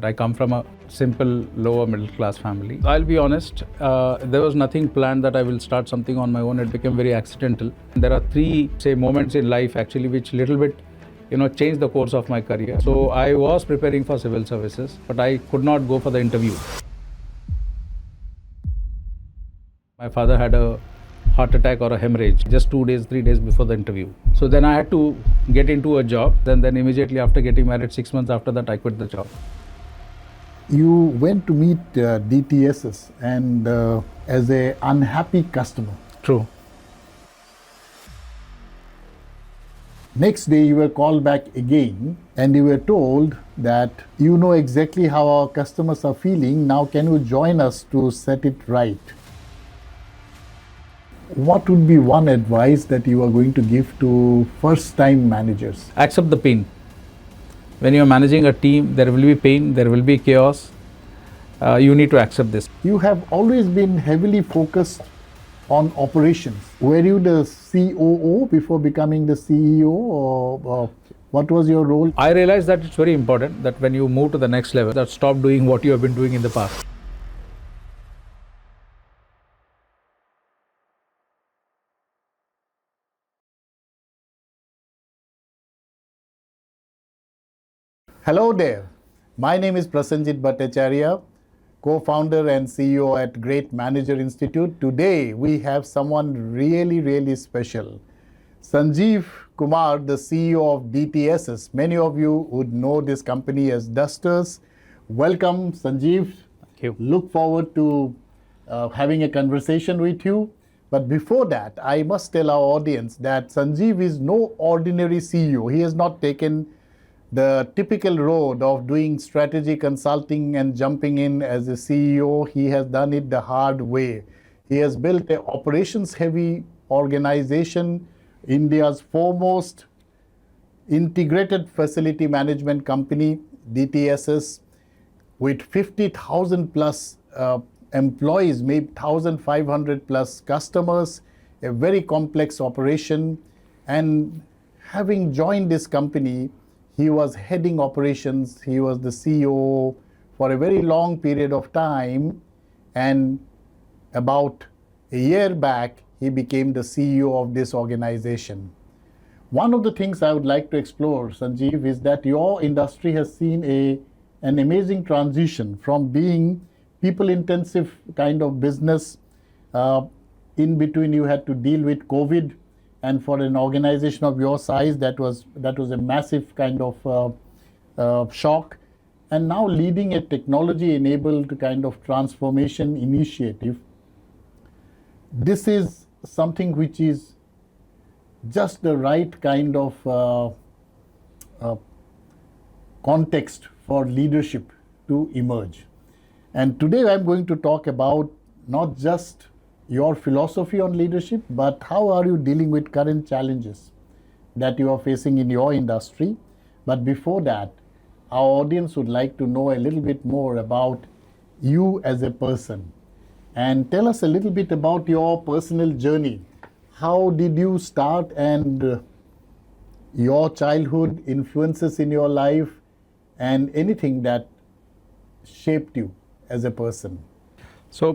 I come from a simple lower middle class family. I'll be honest, there was nothing planned that I will start something on my own. It became very accidental. There are three, moments in life actually which little bit, changed the course of my career. So I was preparing for civil services, but I could not go for the interview. My father had a heart attack or a hemorrhage just 2 days, 3 days before the interview. So then I had to get into a job. Then immediately after getting married, 6 months after that, I quit the job. You went to meet DTSS and as a unhappy customer. True. Next day you were called back again and you were told that you know exactly how our customers are feeling. Now can you join us to set it right? What would be one advice that you are going to give to first-time managers? Accept the pain. When you are managing a team, there will be pain, there will be chaos. You need to accept this. You have always been heavily focused on operations. Were you the COO before becoming the CEO, or what was your role? I realized that it's very important that when you move to the next level, that stop doing what you have been doing in the past. Hello there. My name is Prasenjit Bhattacharya, co-founder and CEO at Great Manager Institute. Today we have someone really special. Sanjeev Kumar, the CEO of DTSS. Many of you would know this company as Dusters. Welcome, Sanjeev. Thank you. Look forward to having a conversation with you. But before that, I must tell our audience that Sanjeev is no ordinary CEO. He has not taken the typical road of doing strategy consulting and jumping in as a CEO. He has done it the hard way. He has built an operations-heavy organization, India's foremost integrated facility management company, DTSS, with 50,000 plus employees, maybe 1,500 plus customers, a very complex operation. And having joined this company, he was heading operations, he was the CEO for a very long period of time, and about a year back, he became the CEO of this organization. One of the things I would like to explore, Sanjeev, is that your industry has seen an amazing transition from being people-intensive kind of business. In between, you had to deal with COVID. And for an organization of your size, that was a massive kind of shock. And now leading a technology-enabled kind of transformation initiative, this is something which is just the right kind of context for leadership to emerge. And today I'm going to talk about not just your philosophy on leadership, but how are you dealing with current challenges that you are facing in your industry. But before that, our audience would like to know a little bit more about you as a person. And tell us a little bit about your personal journey. How did you start, and your childhood influences in your life, and anything that shaped you as a person? So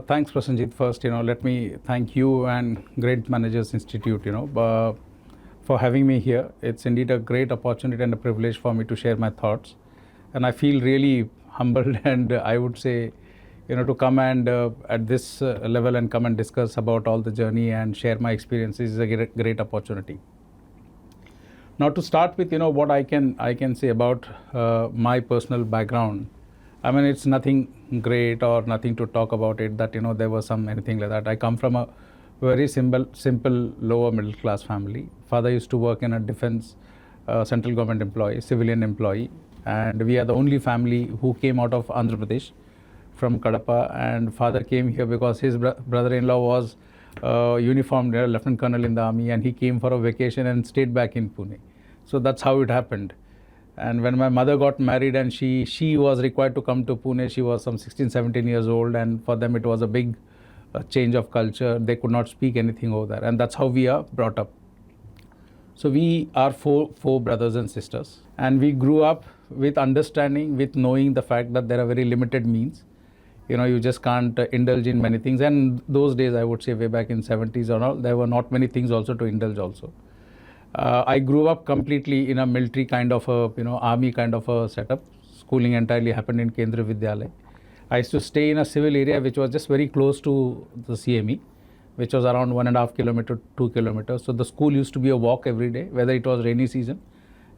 thanks, Prasenjit. First, let me thank you and Great Managers Institute, for having me here. It's indeed a great opportunity and a privilege for me to share my thoughts. And I feel really humbled and I would say, to come and at this level and come and discuss about all the journey and share my experiences is a great opportunity. Now to start with, what I can say about my personal background. I mean, it's nothing great or nothing to talk about it that, there was anything like that. I come from a very simple lower middle class family. Father used to work in a defense central government employee, civilian employee. And we are the only family who came out of Andhra Pradesh from Kadapa. And father came here because his brother-in-law was uniformed lieutenant colonel in the army, and he came for a vacation and stayed back in Pune. So that's how it happened. And when my mother got married and she was required to come to Pune, she was some 16, 17 years old. And for them, it was a big change of culture. They could not speak anything over there. And that's how we are brought up. So we are four brothers and sisters. And we grew up with understanding, with knowing the fact that there are very limited means. You just can't indulge in many things. And those days, I would say way back in 70s or all, there were not many things also to indulge also. I grew up completely in a military kind of a, army kind of a setup. Schooling entirely happened in Kendra Vidyalaya. I used to stay in a civil area which was just very close to the CME, which was around 1.5 kilometers, 2 kilometers. So the school used to be a walk every day, whether it was rainy season.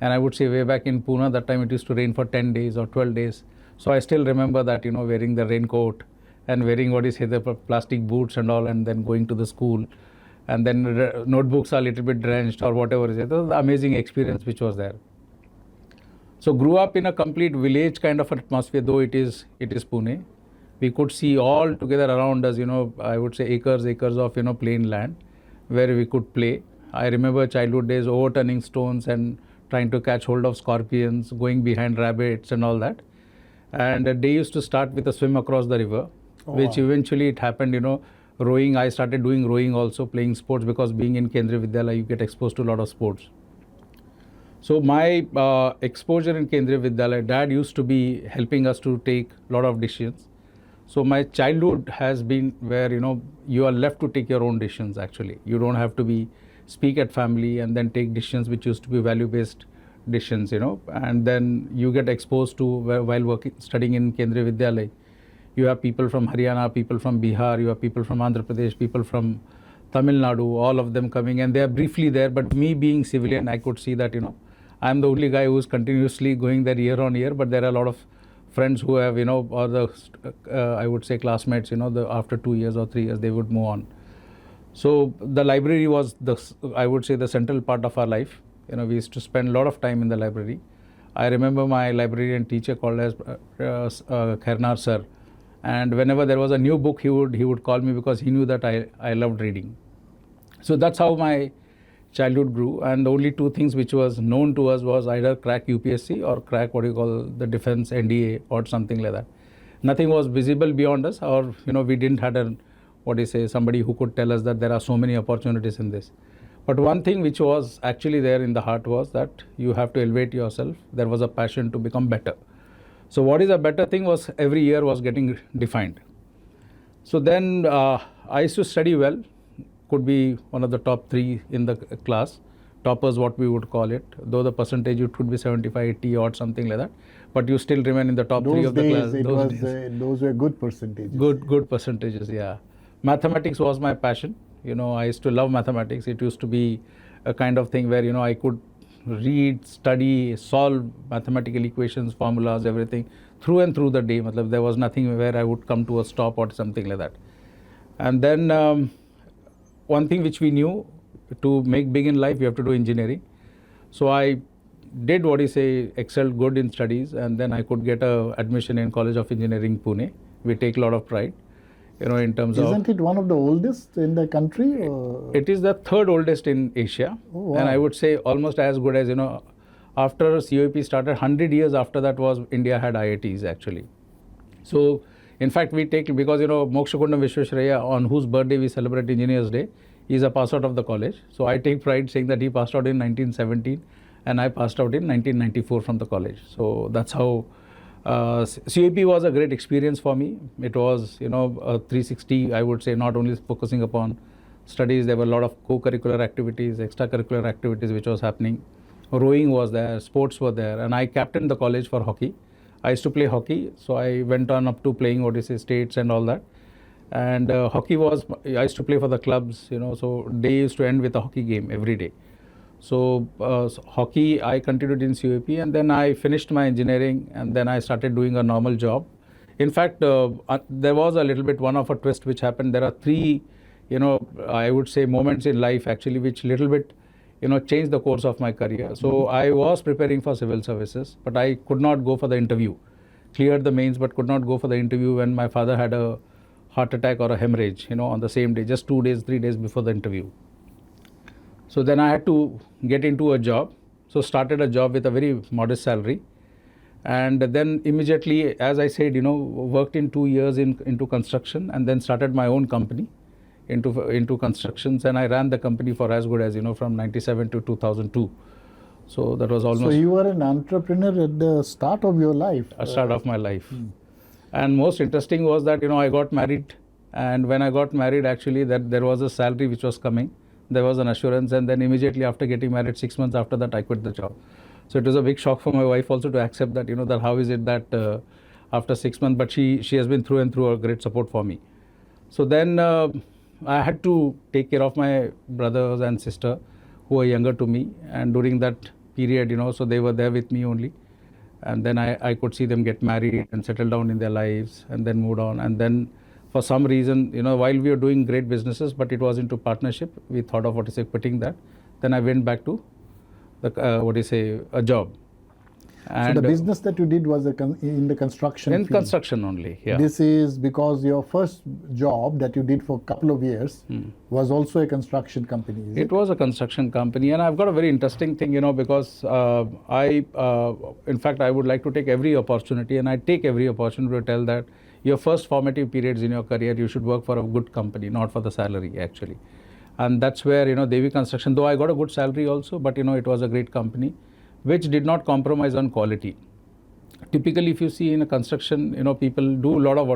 And I would say way back in Pune, that time it used to rain for 10 days or 12 days. So I still remember that, wearing the raincoat and wearing the plastic boots and all, and then going to the school. And then notebooks are a little bit drenched or whatever. It was an amazing experience which was there. So grew up in a complete village kind of atmosphere, though it is Pune. We could see all together around us, I would say acres of, plain land where we could play. I remember childhood days overturning stones and trying to catch hold of scorpions, going behind rabbits and all that. And a day used to start with a swim across the river, which eventually it happened, rowing. I started doing rowing also, playing sports, because being in Kendriya Vidyalaya, you get exposed to a lot of sports. So my exposure in Kendriya Vidyalaya, dad used to be helping us to take a lot of decisions. So my childhood has been where, you are left to take your own decisions actually. You don't have to speak at family and then take decisions which used to be value-based decisions, and then you get exposed to, while studying in Kendriya Vidyalaya, you have people from Haryana, people from Bihar, you have people from Andhra Pradesh, people from Tamil Nadu, all of them coming, and they are briefly there. But me being civilian, I could see that, I'm the only guy who's continuously going there year on year, but there are a lot of friends who have, or the, I would say classmates, after 2 years or 3 years, they would move on. So the library was I would say the central part of our life. We used to spend a lot of time in the library. I remember my librarian teacher called as Khernar sir. And whenever there was a new book, he would call me, because he knew that I loved reading. So that's how my childhood grew. And the only two things which was known to us was either crack UPSC or crack the defense NDA or something like that. Nothing was visible beyond us, or we didn't have somebody who could tell us that there are so many opportunities in this. But one thing which was actually there in the heart was that you have to elevate yourself. There was a passion to become better. So what is a better thing was every year was getting defined. So then I used to study well, could be one of the top 3 in the class, toppers what we would call it, though the percentage it could be 75, 80 or something like that, but you still remain in the top 3 of the class. Those were good percentages. Good percentages, yeah. Mathematics was my passion. I used to love mathematics. It used to be a kind of thing where, I could read, study, solve mathematical equations, formulas, everything through and through the day. There was nothing where I would come to a stop or something like that. And then one thing which we knew, to make big in life, you have to do engineering. So I did excelled good in studies, and then I could get a admission in College of Engineering, Pune. We take a lot of pride, in terms of... Isn't it one of the oldest in the country? Or? It is the 3rd oldest in Asia. Oh, wow. And I would say almost as good as, after COEP started, 100 years after that was India had IITs actually. So in fact, we take, because, Mokshakundam Vishwesvaraya, on whose birthday we celebrate Engineers Day, he is a pass out of the college. So I take pride saying that he passed out in 1917 and I passed out in 1994 from the college. So that's how COEP was a great experience for me. It was, a 360, I would say, not only focusing upon studies, there were a lot of co-curricular activities, extracurricular activities which was happening. Rowing was there, sports were there, and I captained the college for hockey. I used to play hockey, so I went on up to playing states and all that. And hockey was, I used to play for the clubs, so day used to end with a hockey game every day. So hockey, I continued in COEP, and then I finished my engineering, and then I started doing a normal job. In fact, there was a little bit one of a twist which happened. There are 3, I would say moments in life actually which little bit, changed the course of my career. So I was preparing for civil services, but I could not go for the interview. Cleared the mains, but could not go for the interview when my father had a heart attack or a hemorrhage, on the same day, just 2 days, 3 days before the interview. So then I had to get into a job. So started a job with a very modest salary. And then immediately, as I said, worked in 2 years into construction, and then started my own company into constructions. And I ran the company for as good as, from 97 to 2002. So that was almost So you were an entrepreneur at the start of your life. a start of my life. And most interesting was that, I got married, and when I got married, actually, that there was a salary which was coming. There was an assurance, and then immediately after getting married, 6 months after that, I quit the job. So it was a big shock for my wife also to accept that, that how is it that after 6 months, but she has been through and through a great support for me. So then I had to take care of my brothers and sister who were younger to me, and during that period, so they were there with me only. And then I could see them get married and settle down in their lives and then moved on. And then for some reason, while we were doing great businesses, but it was into partnership, we thought of quitting that. Then I went back to the a job. And so the business that you did was in the construction in field. construction only, yeah. This is because your first job that you did for a couple of years was also a construction company, is It was a construction company, and I've got a very interesting thing, because in fact, I would like to take every opportunity, and I take every opportunity to tell that your first formative periods in your career, you should work for a good company, not for the salary, actually. And that's where, Devi Construction, though I got a good salary also, but, it was a great company, which did not compromise on quality. Typically, if you see in a construction, people do a lot of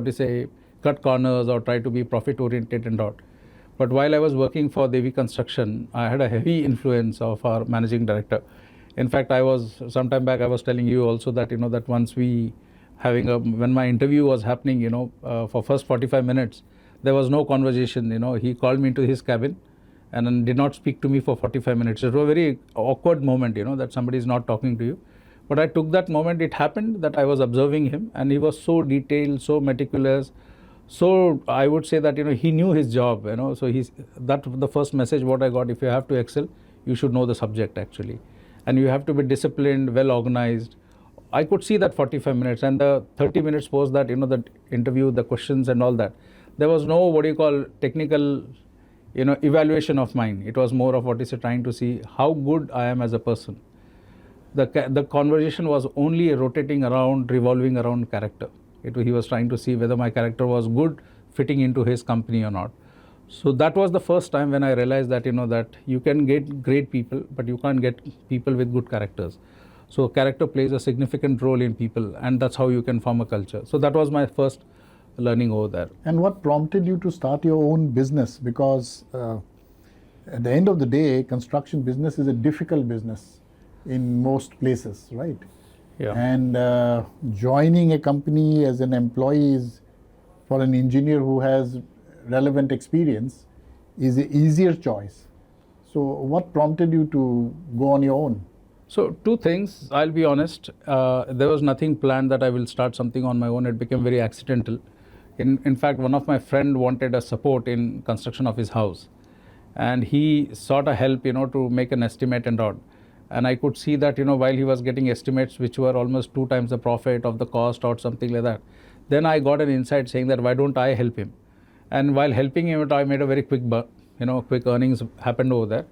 cut corners or try to be profit oriented and all. But while I was working for Devi Construction, I had a heavy influence of our managing director. In fact, some time back, I was telling you also that, that once when my interview was happening, for first 45 minutes, there was no conversation, he called me into his cabin and then did not speak to me for 45 minutes. It was a very awkward moment, that somebody is not talking to you. But I took that moment. It happened that I was observing him, and he was so detailed, so meticulous. So I would say that, he knew his job, so that the first message what I got: if you have to excel, you should know the subject actually. And you have to be disciplined, well organized. I could see that 45 minutes, and the 30 minutes post that, the interview, the questions and all that. There was no technical evaluation of mine. It was more of trying to see how good I am as a person. The conversation was only revolving around character. He was trying to see whether my character was good, fitting into his company or not. So that was the first time when I realized that, that you can get great people, but you can't get people with good characters. So character plays a significant role in people, and that's how you can form a culture. So that was my first learning over there. And what prompted you to start your own business? Because at the end of the day, construction business is a difficult business in most places, right? Yeah. And joining a company as an employee for an engineer who has relevant experience is an easier choice. So what prompted you to go on your own? So two things, I'll be honest. There was nothing planned that I will start something on my own. It became very accidental. In fact, one of my friend wanted a support in construction of his house, and he sought a help, to make an estimate and all. And I could see that, while he was getting estimates which were almost 2 times the profit of the cost or something like that, then I got an insight saying that why don't I help him? And while helping him, I made a very quick earnings happened over there.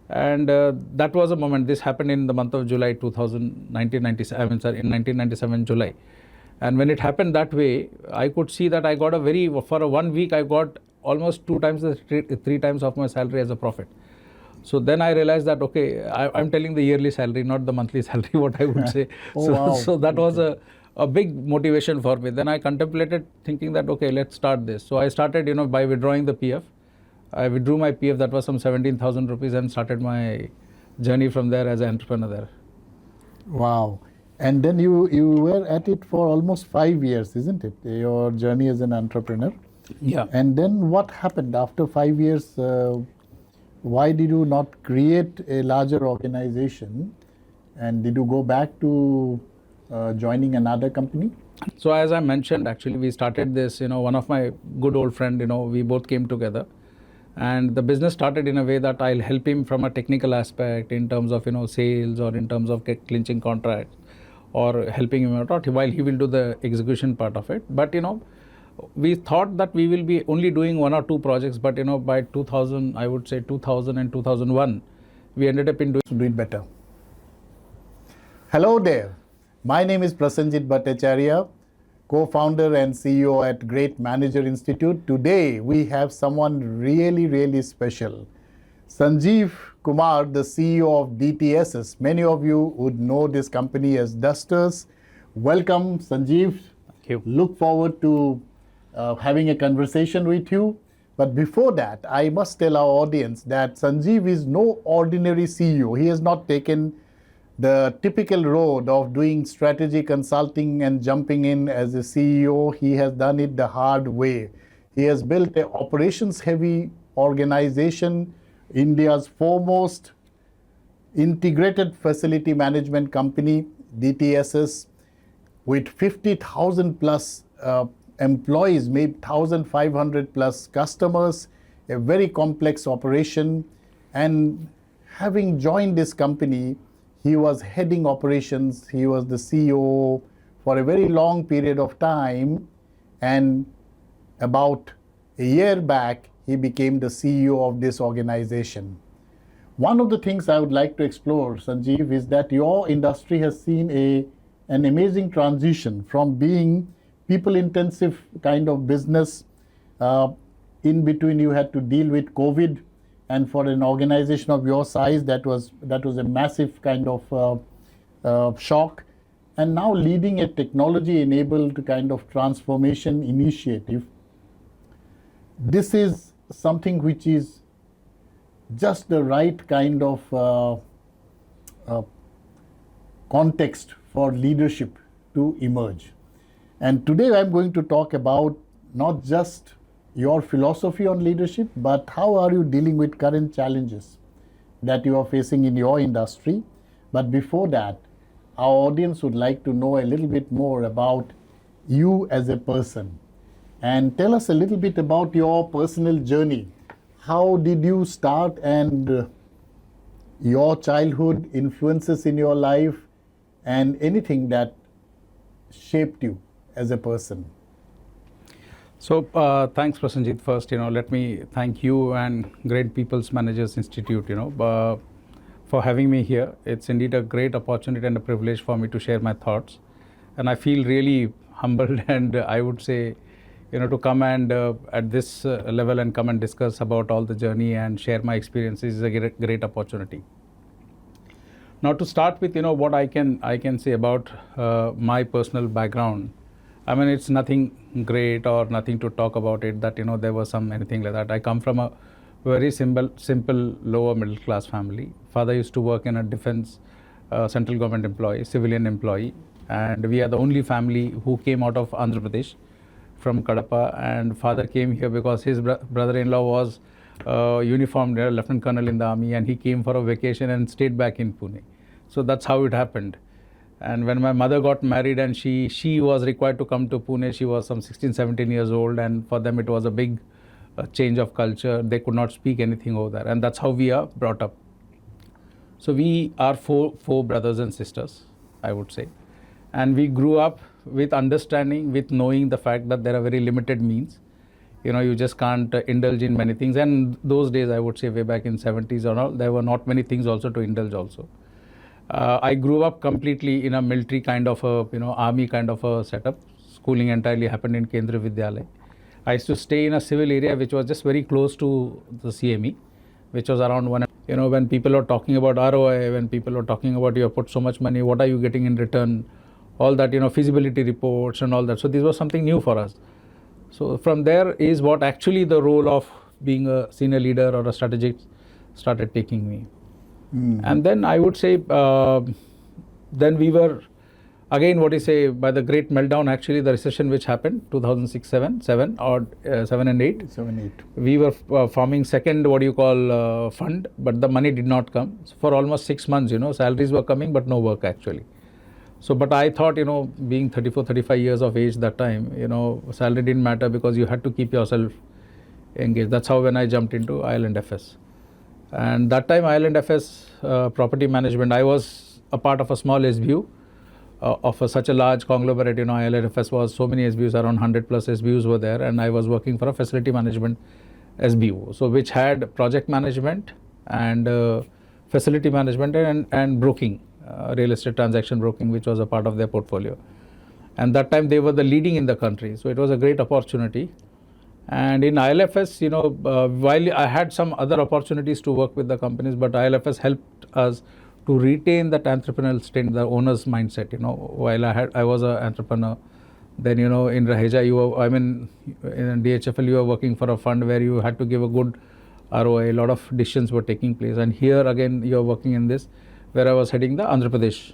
And that was a moment. This happened in the month of July 1997 July. And when it happened that way, I could see that I got for 1 week, I got almost 2 times, 3 times of my salary as a profit. So then I realized that, okay, I'm telling the yearly salary, not the monthly salary, what I would say. So that was a big motivation for me. Then I contemplated thinking that, okay, let's start this. So I started, by withdrawing the PF. I withdrew my PF, that was some 17,000 rupees, and started my journey from there as an entrepreneur there. Wow. And then you were at it for almost 5 years, isn't it? Your journey as an entrepreneur. Yeah. And then what happened after 5 years? Why did you not create a larger organization? And did you go back to joining another company? So as I mentioned, actually, we started this, one of my good old friend, we both came together. And the business started in a way that I'll help him from a technical aspect in terms of, sales, or in terms of clinching contracts, or helping him out while he will do the execution part of it. But, we thought that we will be only doing 1 or 2 projects, but, by 2000, I would say 2000 and 2001, we ended up in doing it better. Hello there. My name is Prasenjit Bhattacharya, co-founder and CEO at Great Manager Institute. Today, we have someone really, really special. Sanjeev Kumar, the CEO of DTSS. Many of you would know this company as Dusters. Welcome, Sanjeev. Thank you. Look forward to having a conversation with you. But before that, I must tell our audience that Sanjeev is no ordinary CEO. He has not taken the typical road of doing strategy consulting and jumping in as a CEO. He has done it the hard way. He has built an operations-heavy organization, India's foremost integrated facility management company, DTSS, with 50,000 plus employees, maybe 1,500 plus customers, a very complex operation. And having joined this company, he was heading operations, he was the CEO for a very long period of time, and about a year back, he became the CEO of this organization. One of the things I would like to explore, Sanjeev, is that your industry has seen an amazing transition from being people-intensive kind of business. In between, you had to deal with COVID, and for an organization of your size, that was a massive kind of shock. And now leading a technology-enabled kind of transformation initiative. This is something which is just the right kind of context for leadership to emerge. And today I'm going to talk about not just your philosophy on leadership, but how are you dealing with current challenges that you are facing in your industry. But before that, our audience would like to know a little bit more about you as a person. And tell us a little bit about your personal journey. How did you start, and your childhood influences in your life, and anything that shaped you as a person? So thanks, Prasenjit. First, let me thank you and Great People's Managers Institute, for having me here. It's indeed a great opportunity and a privilege for me to share my thoughts. And I feel really humbled and I would say, to come and at this level and come and discuss about all the journey and share my experiences is a great opportunity. Now, to start with, what I can say about my personal background. I mean, it's nothing great or nothing to talk about it that, there was anything like that. I come from a very simple lower middle class family. Father used to work in a defense central government employee, civilian employee. And we are the only family who came out of Andhra Pradesh from Kadapa. And father came here because his brother-in-law was uniformed lieutenant colonel in the army, and he came for a vacation and stayed back in Pune. So that's how it happened. And when my mother got married and she was required to come to Pune, she was some 16, 17 years old. And for them, it was a big change of culture. They could not speak anything over there. And that's how we are brought up. So we are four brothers and sisters, I would say. And we grew up with understanding, with knowing the fact that there are very limited means. You just can't indulge in many things. And those days, I would say way back in 70s or all, there were not many things also to indulge also. I grew up completely in a military kind of army kind of a setup. Schooling entirely happened in Kendriya Vidyalaya. I used to stay in a civil area which was just very close to the CME, which was around one. When people are talking about ROI, when people are talking about you have put so much money, what are you getting in return? All that, feasibility reports and all that. So this was something new for us. So from there is what actually the role of being a senior leader or a strategist started taking me. And then I would say, then we were, again, by the great meltdown, actually the recession which happened, 2006, 7 and 8. 7, 8. We were forming second, fund, but the money did not come. So for almost 6 months, salaries were coming, but no work actually. So, but I thought, being 34, 35 years of age that time, salary didn't matter because you had to keep yourself engaged. That's how when I jumped into Island FS. And that time Island FS property management, I was a part of a small SBU of such a large conglomerate. Island FS was so many SBUs, around 100 plus SBUs were there, and I was working for a facility management SBU, so which had project management and facility management and broking, real estate transaction broking, which was a part of their portfolio. And that time they were the leading in the country, so it was a great opportunity. And in ILFS, while I had some other opportunities to work with the companies, but ILFS helped us to retain that entrepreneurial stint, the owner's mindset. While I was an entrepreneur. Then in Raheja, in DHFL, you were working for a fund where you had to give a good ROI. A lot of decisions were taking place, and here again you are working in this, where I was heading the Andhra Pradesh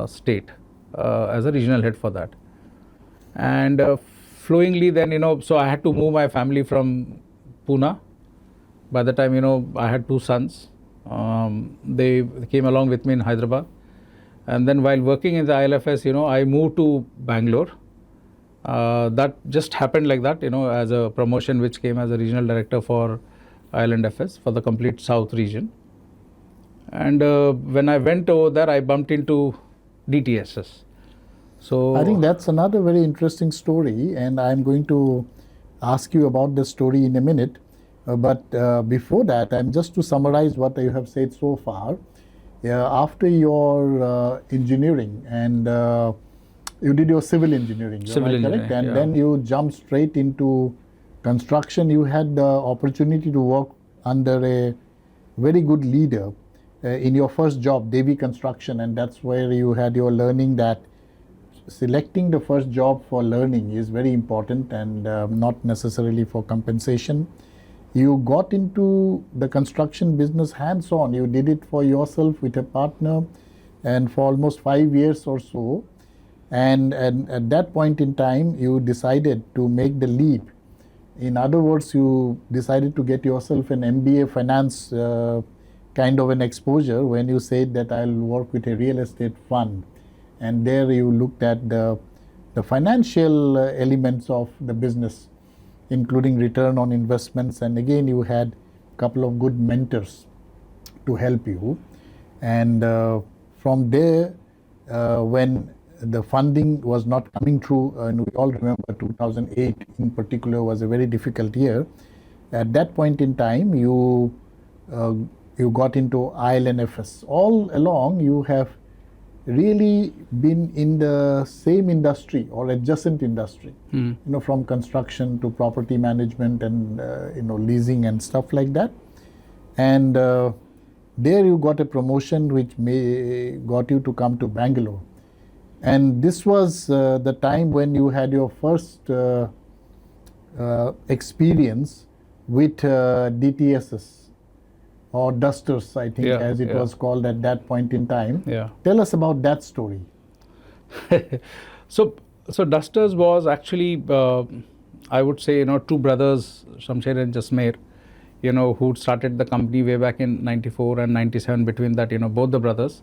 state as a regional head for that. And flowingly, then so I had to move my family from Pune. By the time I had 2 sons, they came along with me in Hyderabad. And then while working in the ILFS, I moved to Bangalore. That just happened like that, as a promotion which came as a regional director for ILFS for the complete South region. And when I went over there, I bumped into DTSS. So I think that's another very interesting story, and I'm going to ask you about the story in a minute. But before that, and just to summarize what you have said so far, after your engineering and you did your civil engineering, correct? And then you jumped straight into construction. You had the opportunity to work under a very good leader in your first job, Devi Construction, and that's where you had your learning that selecting the first job for learning is very important and not necessarily for compensation. You got into the construction business hands-on. You did it for yourself with a partner, and for almost 5 years or so. And at that point in time, you decided to make the leap. In other words, you decided to get yourself an MBA finance kind of an exposure when you said that I'll work with a real estate fund. And there you looked at the financial elements of the business, including return on investments. And again, you had a couple of good mentors to help you. And from there, when the funding was not coming through, and we all remember 2008 in particular was a very difficult year. At that point in time, you got into ILFS. All along, you have really been in the same industry or adjacent industry, from construction to property management and leasing and stuff like that. And there you got a promotion which got you to come to Bangalore. And this was the time when you had your first experience with DTSS or Dusters, I think, as it was called at that point in time. Tell us about that story. So Dusters was actually, I would say, 2 brothers, Shamsher and Jasmer, who started the company way back in 94 and 97. Between that, both the brothers.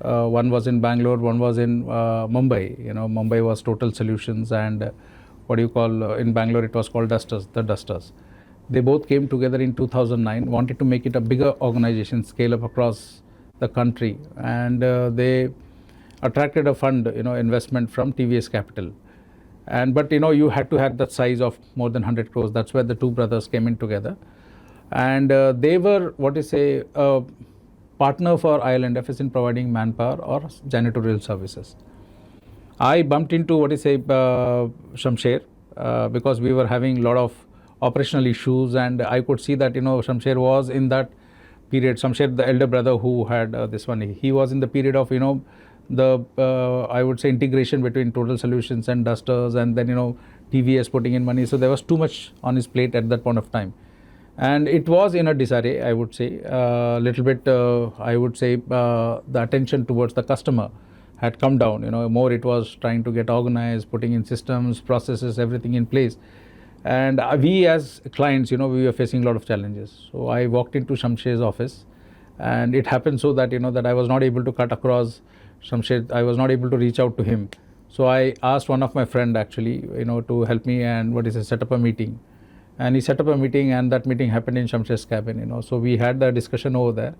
One was in Bangalore, one was in Mumbai. Mumbai was Total Solutions, and in Bangalore it was called Dusters, the Dusters. They both came together in 2009, wanted to make it a bigger organization, scale up across the country, and they attracted a fund, investment from TVS Capital. But you had to have that size of more than 100 crores. That's where the 2 brothers came in together, and they were a partner for ILFS in providing manpower or janitorial services. I bumped into Shamsher because we were having a lot of operational issues, and I could see that Shamsher was in that period. Shamsher, the elder brother who had this one, he was in the period of I would say integration between Total Solutions and Dusters, and then TVS putting in money. So there was too much on his plate at that point of time, and it was in a disarray. I would say little bit. I would say the attention towards the customer had come down. More it was trying to get organized, putting in systems, processes, everything in place. And we as clients, we were facing a lot of challenges. So I walked into Shamsher's office, and it happened so that, that I was not able to cut across Shamsher. I was not able to reach out to him. So I asked one of my friend actually, to help me and set up a meeting. And he set up a meeting, and that meeting happened in Shamsher's cabin, So we had the discussion over there,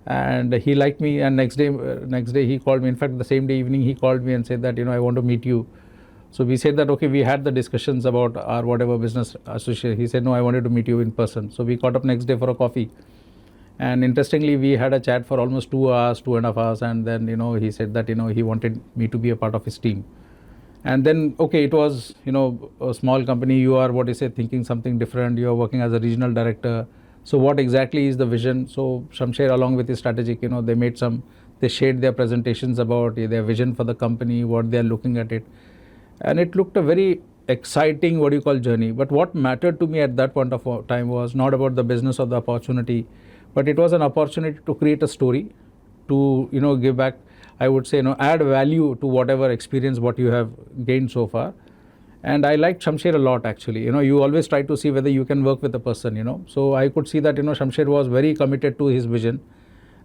and he liked me. And next day he called me. In fact, the same day evening he called me and said that, I want to meet you. So we said that, okay, we had the discussions about our whatever business association. He said, no, I wanted to meet you in person. So we caught up next day for a coffee. And interestingly, we had a chat for almost 2 hours, 2.5 hours. And then, he said that, he wanted me to be a part of his team. And then, okay, it was, a small company. You are, thinking something different. You are working as a regional director. So what exactly is the vision? So Shamsher, along with his strategic, they shared their presentations about their vision for the company, what they are looking at it. And it looked a very exciting, journey. But what mattered to me at that point of time was not about the business or the opportunity, but it was an opportunity to create a story, to, give back, I would say, add value to whatever experience what you have gained so far. And I liked Shamsher a lot, actually. You always try to see whether you can work with a person. So I could see that, Shamsher was very committed to his vision,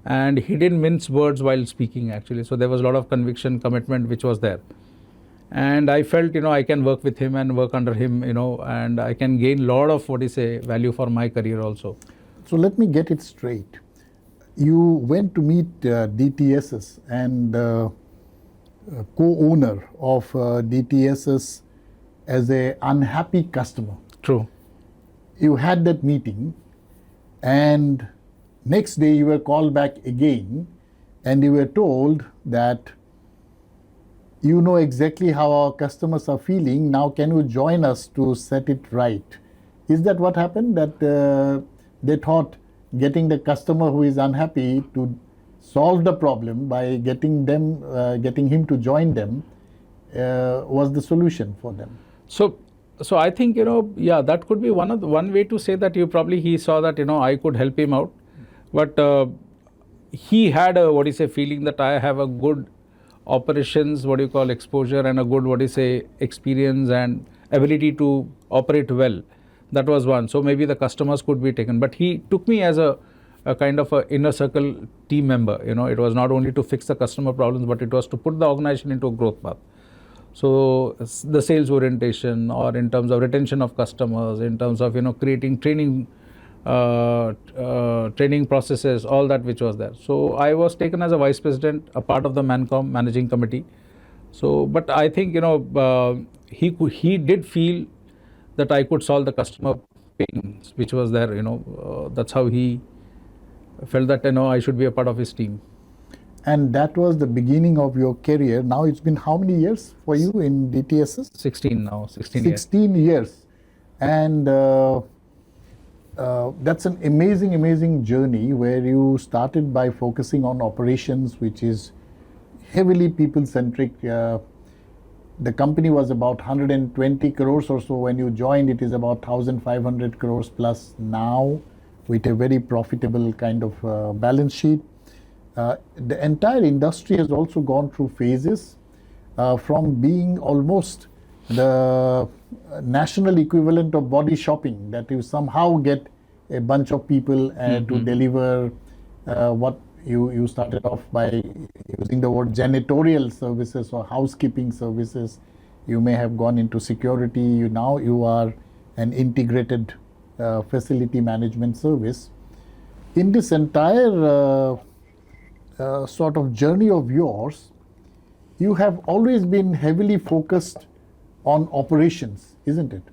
and he didn't mince words while speaking, actually. So there was a lot of conviction, commitment which was there. And I felt, I can work with him and work under him, and I can gain a lot of, value for my career also. So let me get it straight. You went to meet DTSS and co-owner of DTSS as a unhappy customer. True. You had that meeting, and next day you were called back again, and you were told that you know exactly how our customers are feeling. Now can you join us to set it right? Is that what happened? That they thought getting the customer who is unhappy to solve the problem by getting him to join them was the solution for them. So I think, that could be one way to say that he saw that, I could help him out. But he had a, feeling that I have a good operations, exposure, and a good, experience and ability to operate well. That was one. So maybe the customers could be taken. But he took me as a kind of a inner circle team member. It was not only to fix the customer problems, but it was to put the organization into a growth path. So the sales orientation, or in terms of retention of customers, in terms of, creating training processes, all that which was there. So I was taken as a vice president, a part of the Mancom managing committee. So, but I think, he did feel that I could solve the customer pains which was there. That's how he felt that, I should be a part of his team. And that was the beginning of your career. Now it's been how many years for you in DTSS? 16 now, 16 years. 16 years. And that's an amazing journey where you started by focusing on operations, which is heavily people-centric. The company was about 120 crores or so when you joined. It is about 1,500 crores plus now, with a very profitable kind of balance sheet. The entire industry has also gone through phases from being almost the national equivalent of body shopping, that you somehow get a bunch of people to deliver what you started off by using the word janitorial services or housekeeping services. You may have gone into security. Now you are an integrated facility management service. In this entire sort of journey of yours, you have always been heavily focused on operations, isn't it?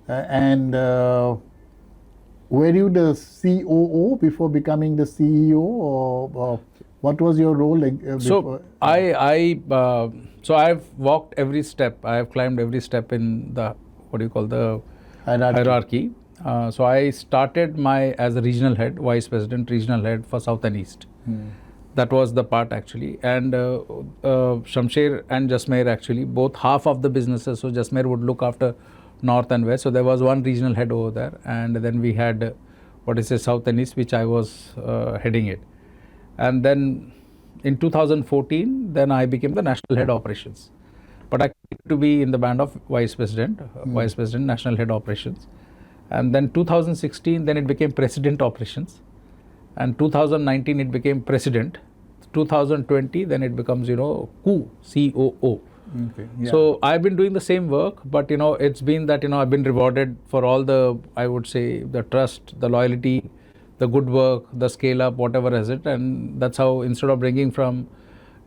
And were you the COO before becoming the CEO, or what was your role? So so I've walked every step. I have climbed every step in the the hierarchy. So I started as a regional head, vice president, regional head for South and East. That was the part, actually. And Shamsher and Jasmer, actually, both half of the businesses. So Jasmer would look after North and West. So there was one regional head over there. And then we had, South and East, which I was heading it. And then in 2014, then I became the national head operations. But I continued to be in the band of vice president, national head operations. And then 2016, then it became president operations. And 2019, it became president. 2020, then it becomes, COO. Okay, yeah. So I've been doing the same work, but, it's been that, I've been rewarded for all the, I would say, the trust, the loyalty, the good work, the scale up, whatever is it. And that's how, instead of bringing from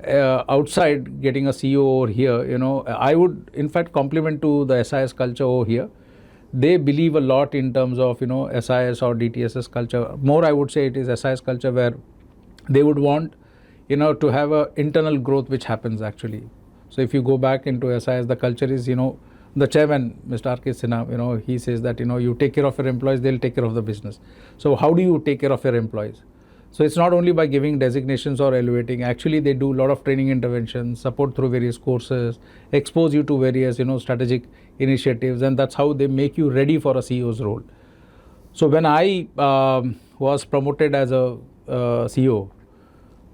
outside, getting a CEO over here, I would, in fact, compliment to the SIS culture over here. They believe a lot in terms of, SIS or DTSS culture. More, I would say it is SIS culture, where they would want, to have a internal growth which happens, actually. So if you go back into SIS, the culture is, the chairman, Mr. R.K. Sinha, he says that, you take care of your employees, they'll take care of the business. So how do you take care of your employees? So it's not only by giving designations or elevating. Actually, they do a lot of training interventions, support through various courses, expose you to various, strategic initiatives, and that's how they make you ready for a CEO's role. So when I was promoted as a CEO,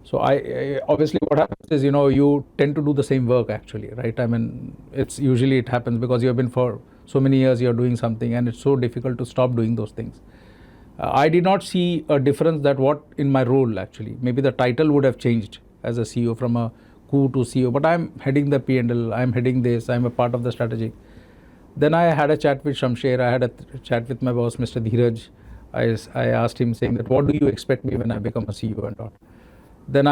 so I obviously what happens is, you tend to do the same work actually, right? I mean, it happens because you have been for so many years, you're doing something, and it's so difficult to stop doing those things. I did not see a difference that what in my role actually. Maybe the title would have changed as a CEO from a coup to CEO, but I'm heading the P&L, I'm heading this, I'm a part of the strategy. Then I had a chat with Shamsher, I had a chat with my boss, Mr. Dheeraj. I asked him saying that, what do you expect me when I become a CEO and all? Then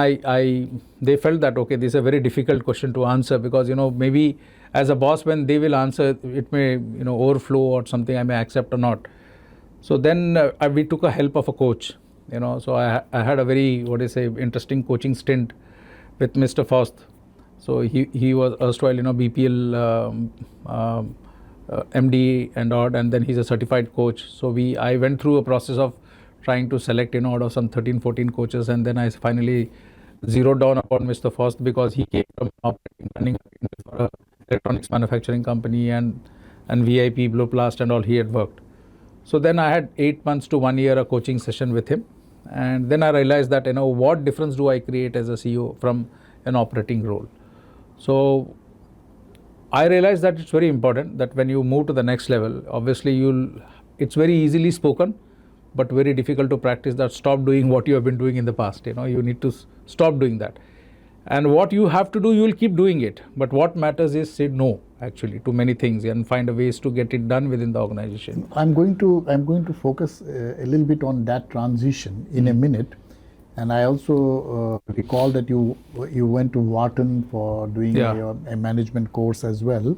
they felt that, okay, this is a very difficult question to answer because, maybe as a boss, when they will answer, it may, overflow or something I may accept or not. So then we took a help of a coach, so I had a very, interesting coaching stint with Mr. Faust. So he was erstwhile, BPL MD and all, and then he's a certified coach. So I went through a process of trying to select, out of some 13, 14 coaches, and then I finally zeroed down upon Mr. Faust because he came from running for a electronics manufacturing company and VIP, Blue Blast and all, he had worked. So then I had 8 months to 1 year a coaching session with him, and then I realized that, what difference do I create as a CEO from an operating role? So I realized that it's very important that when you move to the next level, obviously it's very easily spoken, but very difficult to practice that. Stop doing what you have been doing in the past. You need to stop doing that. And what you have to do, you will keep doing it. But what matters is say no, actually, to many things and find a ways to get it done within the organization. I'm going to focus a little bit on that transition in a minute. And I also recall that you went to Wharton for doing a management course as well.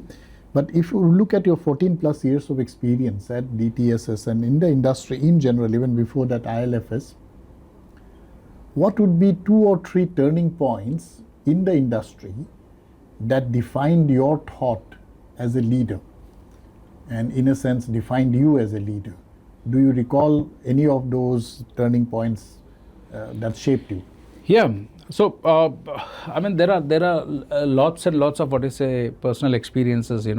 But if you look at your 14 plus years of experience at DTSS and in the industry in general, even before that ILFS, what would be 2 or 3 turning points in the industry that defined your thought as a leader and in a sense defined you as a leader? Do you recall any of those turning points that shaped you? Yeah. So, I mean, there are lots and lots of personal experiences. It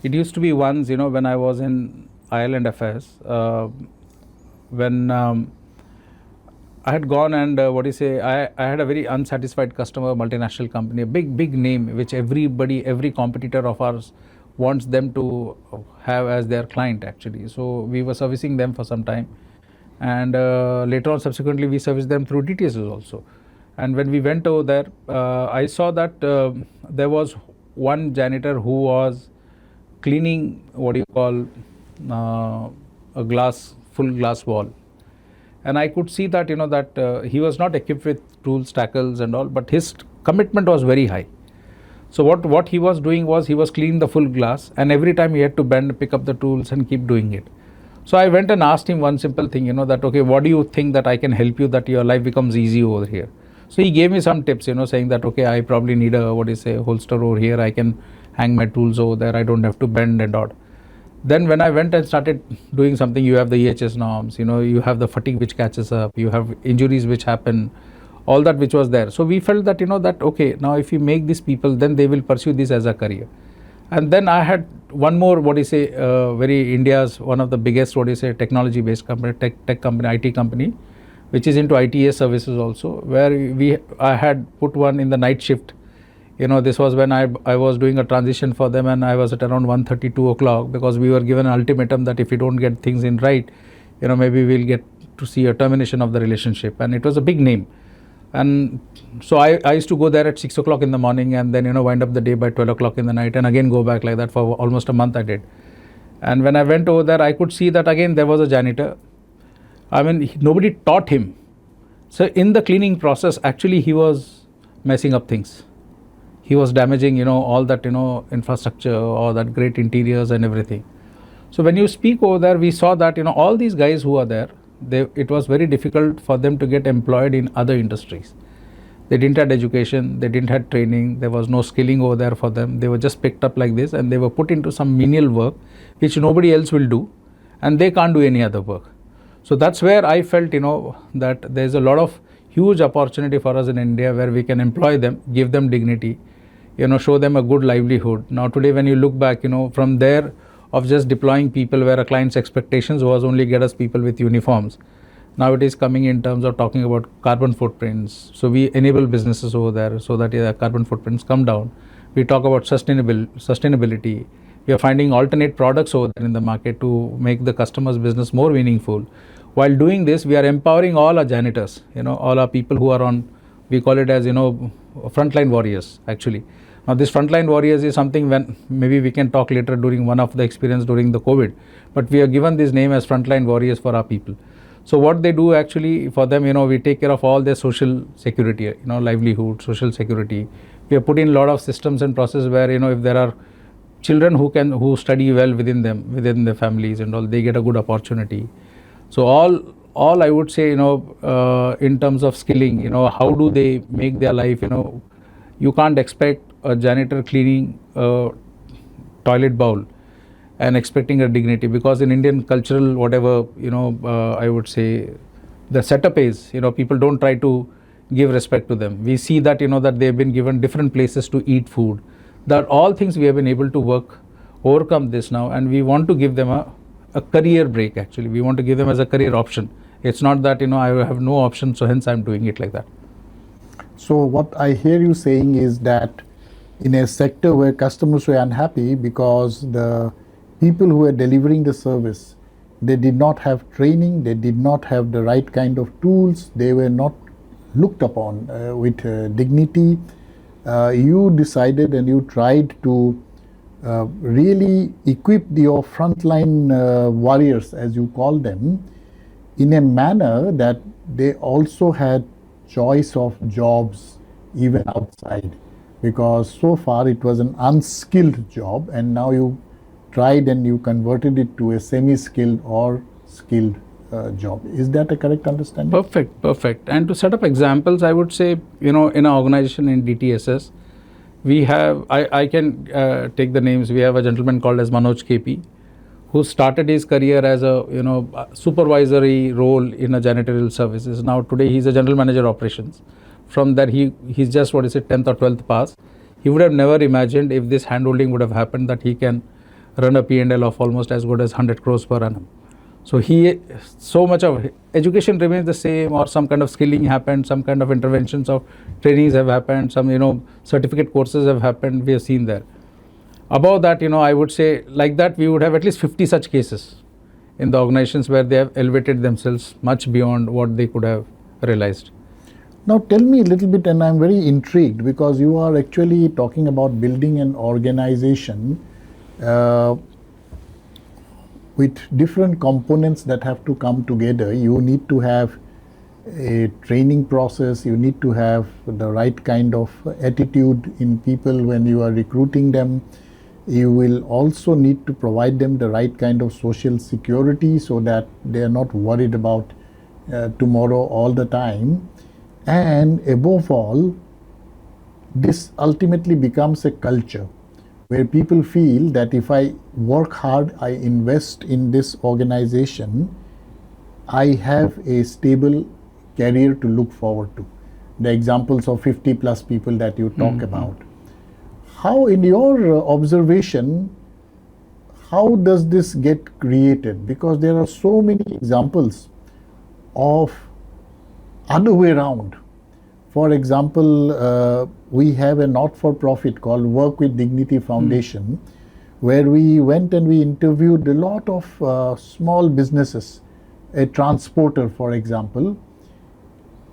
used to be once, when I was in Ireland Affairs, when I had gone and I had a very unsatisfied customer, multinational company, a big name, which every competitor of ours wants them to have as their client actually. So we were servicing them for some time, and later on subsequently we serviced them through DTSS also. And when we went over there, I saw that there was one janitor who was cleaning a full glass wall. And I could see that, that he was not equipped with tools, tackles and all, but his commitment was very high. So what he was doing was he was cleaning the full glass, and every time he had to bend, pick up the tools and keep doing it. So I went and asked him one simple thing, that, okay, what do you think that I can help you that your life becomes easy over here? So he gave me some tips, saying that, okay, I probably need a, holster over here. I can hang my tools over there. I don't have to bend and all. Then when I went and started doing something, you have the EHS norms, you have the fatigue which catches up, you have injuries which happen, all that which was there. So we felt that, that, okay, now if you make these people, then they will pursue this as a career. And then I had one more, very India's one of the biggest, technology based company, tech company, IT company, which is into ITS services also, where I had put one in the night shift. This was when I was doing a transition for them, and I was at around 1:30, 2 o'clock, because we were given an ultimatum that if we don't get things in right, maybe we'll get to see a termination of the relationship. And it was a big name. And so I used to go there at 6 o'clock in the morning, and then, wind up the day by 12 o'clock in the night, and again go back like that for almost a month I did. And when I went over there, I could see that again there was a janitor. I mean, nobody taught him. So in the cleaning process, actually he was messing up things. He was damaging, all that, infrastructure or that great interiors and everything. So when you speak over there, we saw that, all these guys who are there, it was very difficult for them to get employed in other industries. They didn't have education, they didn't have training, there was no skilling over there for them. They were just picked up like this and they were put into some menial work which nobody else will do, and they can't do any other work. So that's where I felt, that there's a lot of huge opportunity for us in India where we can employ them, give them dignity, show them a good livelihood. Now today when you look back, from there of just deploying people where a client's expectations was only get us people with uniforms, now it is coming in terms of talking about carbon footprints. So we enable businesses over there so that carbon footprints come down. We talk about sustainability. We are finding alternate products over there in the market to make the customer's business more meaningful. While doing this, we are empowering all our janitors, all our people who are on, we call it as, frontline warriors actually. Now this frontline warriors is something when maybe we can talk later during one of the experience during the COVID, but we are given this name as frontline warriors for our people. So what they do actually for them, we take care of all their social security, livelihood, social security. We have put in a lot of systems and processes where, if there are children who study well within their families and all, they get a good opportunity. So all I would say, in terms of skilling, how do they make their life, you can't expect a janitor cleaning a toilet bowl and expecting a dignity, because in Indian cultural whatever, I would say the setup is, people don't try to give respect to them. We see that, that they've been given different places to eat food. That all things we have been able to overcome this now, and we want to give them a career break actually. We want to give them as a career option. It's not that, I have no option, so hence I'm doing it like that. So what I hear you saying is that in a sector where customers were unhappy because the people who were delivering the service, they did not have training, they did not have the right kind of tools, they were not looked upon with dignity. You decided and you tried to really equip your frontline warriors, as you call them, in a manner that they also had choice of jobs even outside, because so far it was an unskilled job, and now you tried and you converted it to a semi-skilled or skilled job. Is that a correct understanding? Perfect. And to set up examples, I would say, in our organization in DTSS, we have, I can take the names. We have a gentleman called as Manoj KP, who started his career as a, supervisory role in a janitorial services. Now today he's a general manager operations. From that he's just 10th or 12th pass. He would have never imagined, if this handholding would have happened, that he can run a P&L of almost as good as 100 crores per annum. So so much of education remains the same, or some kind of skilling happened, some kind of interventions of trainings have happened, some, certificate courses have happened, we have seen there. Above that, I would say like that we would have at least 50 such cases in the organizations where they have elevated themselves much beyond what they could have realized. Now tell me a little bit, and I'm very intrigued because you are actually talking about building an organization with different components that have to come together. You need to have a training process, you need to have the right kind of attitude in people when you are recruiting them. You will also need to provide them the right kind of social security so that they are not worried about tomorrow all the time. And above all, this ultimately becomes a culture where people feel that if I work hard, I invest in this organization, I have a stable career to look forward to. The examples of 50 plus people that you talk about. How, in your observation, how does this get created? Because there are so many examples of other way around. For example, we have a not-for-profit called Work with Dignity Foundation, where we went and we interviewed a lot of small businesses, a transporter, for example,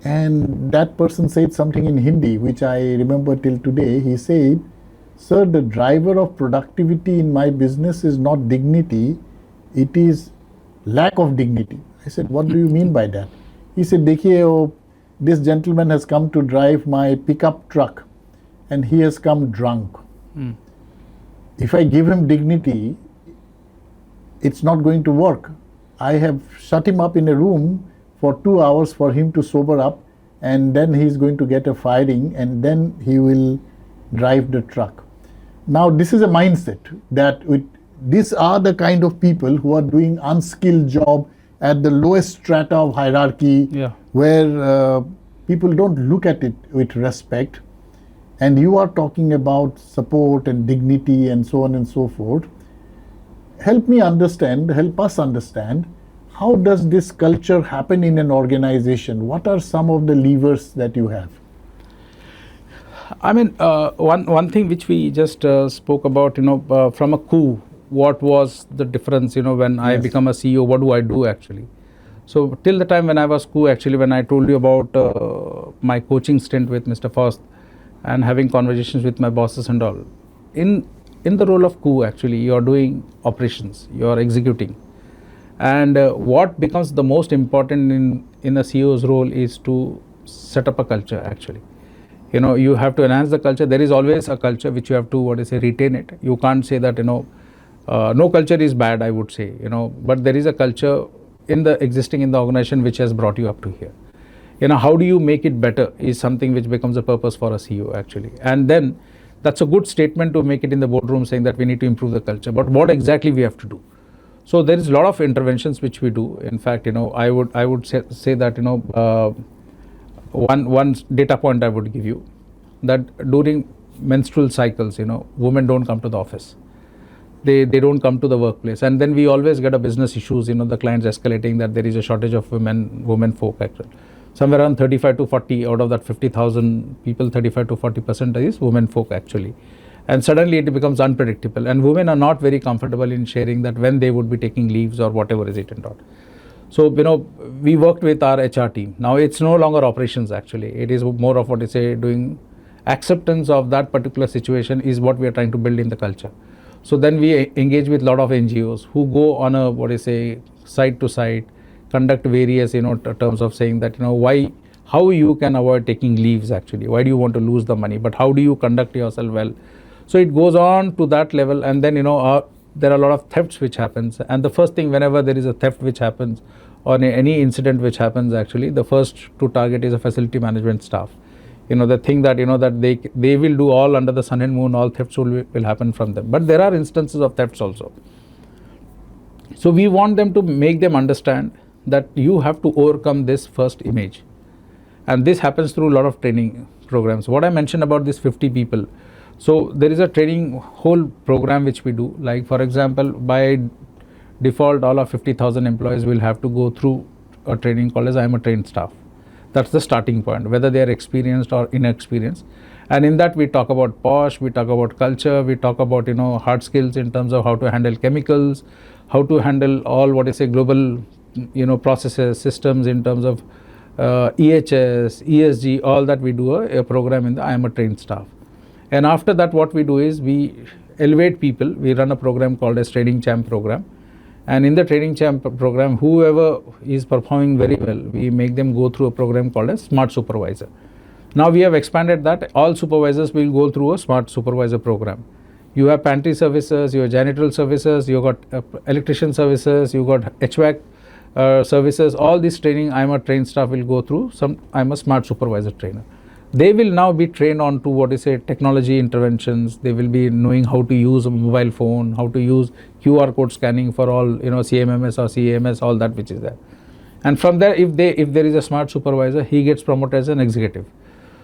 and that person said something in Hindi, which I remember till today. He said, "Sir, the driver of productivity in my business is not dignity, it is lack of dignity." I said, "What do you mean by that?" He said, "Dekhiye, this gentleman has come to drive my pickup truck and he has come drunk. If I give him dignity, it's not going to work. I have shut him up in a room for 2 hours for him to sober up, and then he's going to get a firing, and then he will drive the truck. Now, this is a mindset that these are the kind of people who are doing unskilled job at the lowest strata of hierarchy, where people don't look at it with respect. And you are talking about support and dignity and so on and so forth. Help us understand, how does this culture happen in an organization? What are some of the levers that you have? I mean, one thing which we just spoke about, from a coup, what was the difference, when I become a CEO, what do I do actually? So till the time when I was coup, actually, when I told you about my coaching stint with Mr. Faust and having conversations with my bosses and all, in the role of coup, actually, you are doing operations, you are executing. And what becomes the most important in a CEO's role is to set up a culture, actually. You have to enhance the culture. There is always a culture which you have to, retain it. You can't say that, no culture is bad, I would say, but there is a culture existing in the organization which has brought you up to here. How do you make it better is something which becomes a purpose for a CEO, actually. And then that's a good statement to make it in the boardroom, saying that we need to improve the culture. But what exactly we have to do? So there is a lot of interventions which we do. In fact, I would say that, one data point I would give you, that during menstrual cycles, women don't come to the office. They don't come to the workplace, and then we always get a business issues, the clients escalating that there is a shortage of women folk, actually. Somewhere around 35 to 40 out of that 50,000 people, 35 to 40% is women folk, actually. And suddenly it becomes unpredictable, and women are not very comfortable in sharing that when they would be taking leaves or whatever is it and all. So, we worked with our HR team. Now it's no longer operations, actually. It is more of doing acceptance of that particular situation is what we are trying to build in the culture. So then we engage with a lot of NGOs who go on a, site to site, conduct various, terms of saying that, how you can avoid taking leaves, actually. Why do you want to lose the money? But how do you conduct yourself well? So it goes on to that level, and then, there are a lot of thefts which happens. And the first thing, whenever there is a theft which happens or any incident which happens, actually, the first to target is a facility management staff. The thing that, that they will do all under the sun and moon, all thefts will happen from them. But there are instances of thefts also. So we want them to make them understand that you have to overcome this first image. And this happens through a lot of training programs. What I mentioned about these 50 people. So there is a training whole program which we do. Like, for example, by default, all our 50,000 employees will have to go through a training called as I am a trained staff. That's the starting point, whether they are experienced or inexperienced. And in that we talk about POSH, we talk about culture, we talk about, hard skills in terms of how to handle chemicals, how to handle all global, processes, systems in terms of EHS, ESG, all that we do a program in the I am a trained staff. And after that, what we do is we elevate people. We run a program called as Training Champ program. And in the Training Champ program, whoever is performing very well, we make them go through a program called as Smart Supervisor. Now we have expanded that. All supervisors will go through a Smart Supervisor program. You have pantry services, you have janitorial services, you got electrician services, you got HVAC services. All this training, I am a trained staff will go through. I am a Smart Supervisor trainer. They will now be trained on to technology interventions. They will be knowing how to use a mobile phone, how to use QR code scanning for all, CMMS or CAMS, all that which is there. And from there, if there is a smart supervisor, he gets promoted as an executive.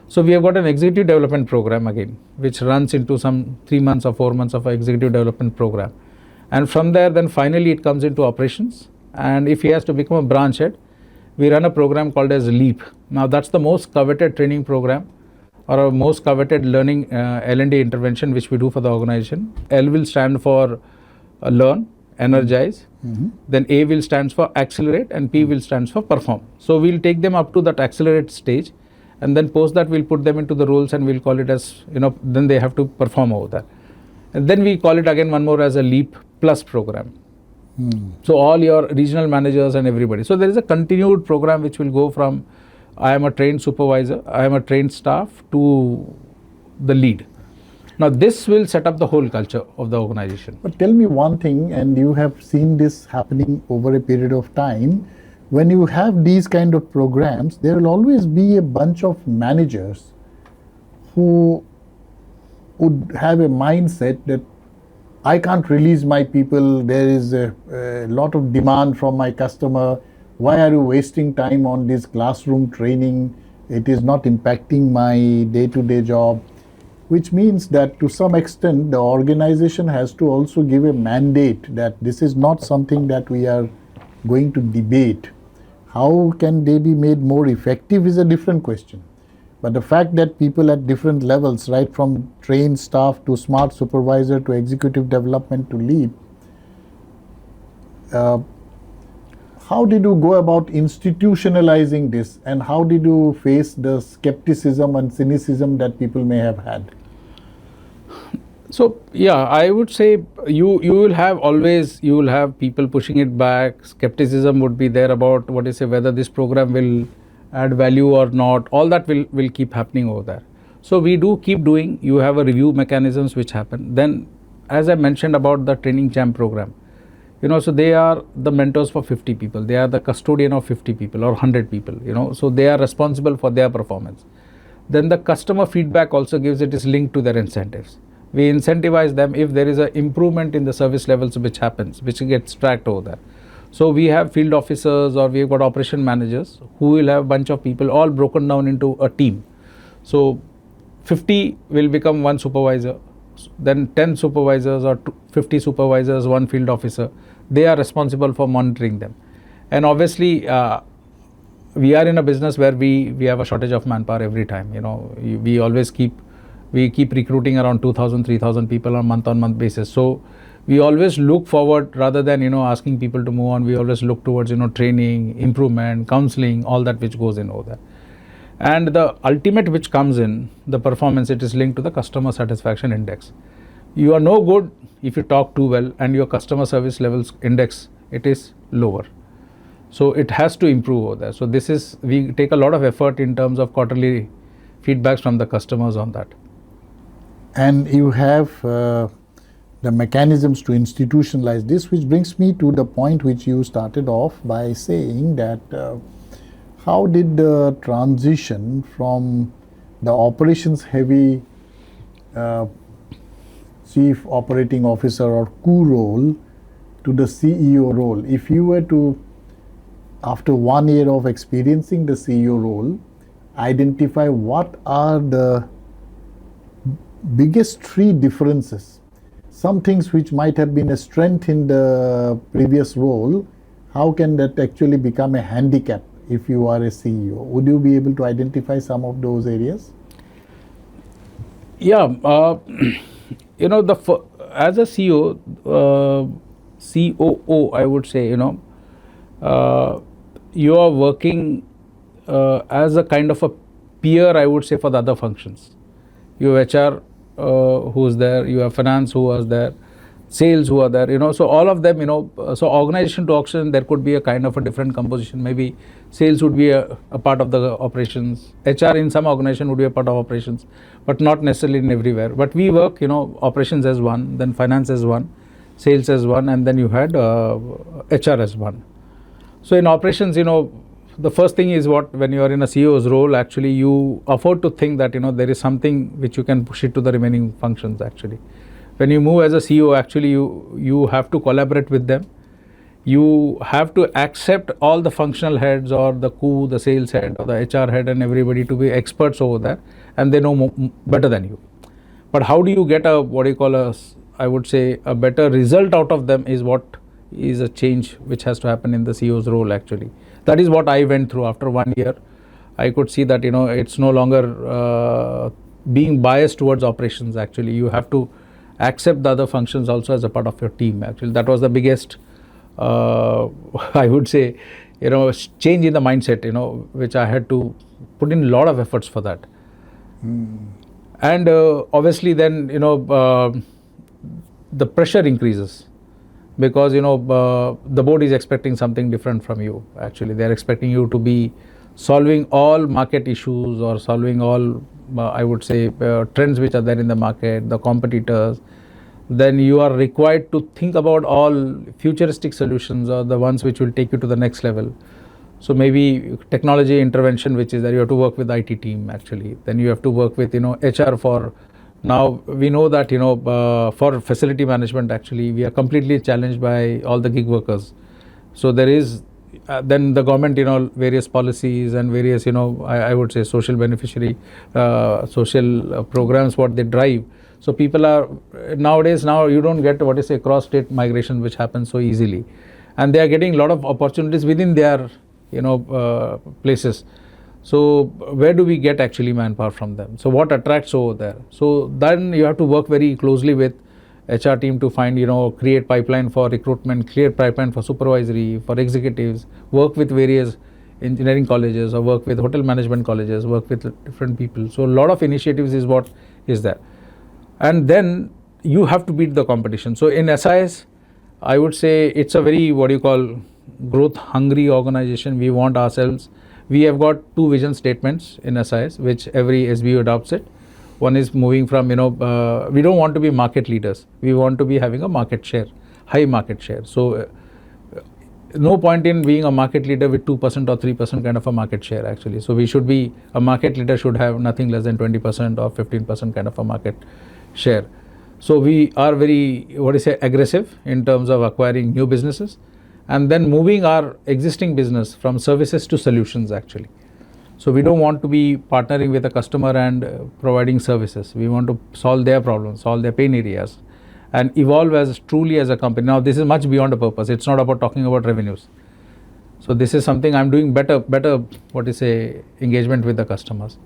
So we have got an executive development program again, which runs into some 3 months or 4 months of an executive development program. And from there, then finally it comes into operations. And if he has to become a branch head, we run a program called as LEAP. Now that's the most coveted training program or a most coveted learning L&D intervention which we do for the organization. L will stand for learn, energize. Then A will stands for accelerate, and P will stands for perform. So we'll take them up to that accelerate stage, and then post that we'll put them into the roles and we'll call it as, then they have to perform over there. And then we call it again one more as a LEAP plus program. So all your regional managers and everybody. So there is a continued program which will go from I am a trained supervisor, I am a trained staff to the lead. Now this will set up the whole culture of the organization. But tell me one thing, and you have seen this happening over a period of time, when you have these kind of programs, there will always be a bunch of managers who would have a mindset that I can't release my people, there is a lot of demand from my customer, why are you wasting time on this classroom training, it is not impacting my day-to-day job, which means that to some extent the organization has to also give a mandate that this is not something that we are going to debate. How can they be made more effective is a different question. But the fact that people at different levels, right from trained staff to smart supervisor to executive development to lead, how did you go about institutionalizing this, and how did you face the skepticism and cynicism that people may have had? So yeah, I would say you will have people pushing it back. Skepticism would be there about whether this program will add value or not. All that will keep happening over there. So we do keep doing. You have a review mechanisms which happen. Then, as I mentioned about the training champ program, so they are the mentors for 50 people. They are the custodian of 50 people or 100 people. So they are responsible for their performance. Then the customer feedback also gives, it is linked to their incentives. We incentivize them if there is an improvement in the service levels which happens, which gets tracked over there. So we have field officers, or we've got operation managers who will have a bunch of people all broken down into a team. So 50 will become one supervisor, then 10 supervisors or 50 supervisors, one field officer. They are responsible for monitoring them. And obviously we are in a business where we have a shortage of manpower every time. We keep recruiting around 2,000, 3,000 people on month basis. So we always look forward, rather than asking people to move on. We always look towards training, improvement, counseling, all that which goes in over there. And the ultimate which comes in the performance, it is linked to the customer satisfaction index. You are no good if you talk too well, and your customer service levels index, it is lower. So it has to improve over there. So we take a lot of effort in terms of quarterly feedbacks from the customers on that. And you have the mechanisms to institutionalize this, which brings me to the point which you started off by saying that how did the transition from the operations heavy chief operating officer or coup role to the CEO role? If you were to, after 1 year of experiencing the CEO role, identify what are the biggest three differences, some things which might have been a strength in the previous role, how can that actually become a handicap if you are a CEO? Would you be able to identify some of those areas? Yeah, as a CEO, COO, I would say, you are working as a kind of a peer, I would say, for the other functions. You have HR who's there, you have finance who was there, sales who are there, so all of them, so organization to organization, there could be a kind of a different composition. Maybe sales would be a part of the operations, HR in some organization would be a part of operations, but not necessarily in everywhere. But we work, operations as one, then finance as one, sales as one, and then you had HR as one. So in operations, the first thing is when you are in a CEO's role, actually you afford to think that there is something which you can push it to the remaining functions. Actually, when you move as a CEO, actually you have to collaborate with them. You have to accept all the functional heads or the coup, the sales head or the HR head and everybody to be experts over there, and they know better than you. But how do you get a I would say a better result out of them is what is a change which has to happen in the CEO's role. Actually, that is what I went through. After 1 year, I could see that it's no longer being biased towards operations. Actually, you have to accept the other functions also as a part of your team. Actually, that was the biggest I would say change in the mindset, which I had to put in a lot of efforts for that. And obviously then the pressure increases, because the board is expecting something different from you. Actually, they are expecting you to be solving all market issues or solving all I would say trends which are there in the market, the competitors. Then you are required to think about all futuristic solutions or the ones which will take you to the next level. So maybe technology intervention, which is that you have to work with IT team actually. Then you have to work with HR for. Now we know that for facility management actually we are completely challenged by all the gig workers. So there is then the government various policies and various I would say social beneficiary social programs what they drive. So people are nowadays now you don't get what is a cross state migration which happens so easily, and they are getting a lot of opportunities within their places. So where do we get actually manpower from them? So what attracts over there? So then you have to work very closely with HR team to find create pipeline for recruitment, clear pipeline for supervisory, for executives, work with various engineering colleges or work with hotel management colleges, work with different people. So a lot of initiatives is what is there, and then you have to beat the competition. So in SIS I would say it's a very what you call growth hungry organization. We want ourselves. We have got two vision statements in SIS which every SBU adopts it. One is moving from we don't want to be market leaders. We want to be having a market share, high market share. So no point in being a market leader with 2% or 3% kind of a market share actually. So we should be a market leader should have nothing less than 20% or 15% kind of a market share. So we are very aggressive in terms of acquiring new businesses and then moving our existing business from services to solutions actually. So we don't want to be partnering with a customer and providing services. We want to solve their problems, solve their pain areas, and evolve as truly as a company. Now this is much beyond a purpose. It's not about talking about revenues. So this is something I'm doing better engagement with the customers.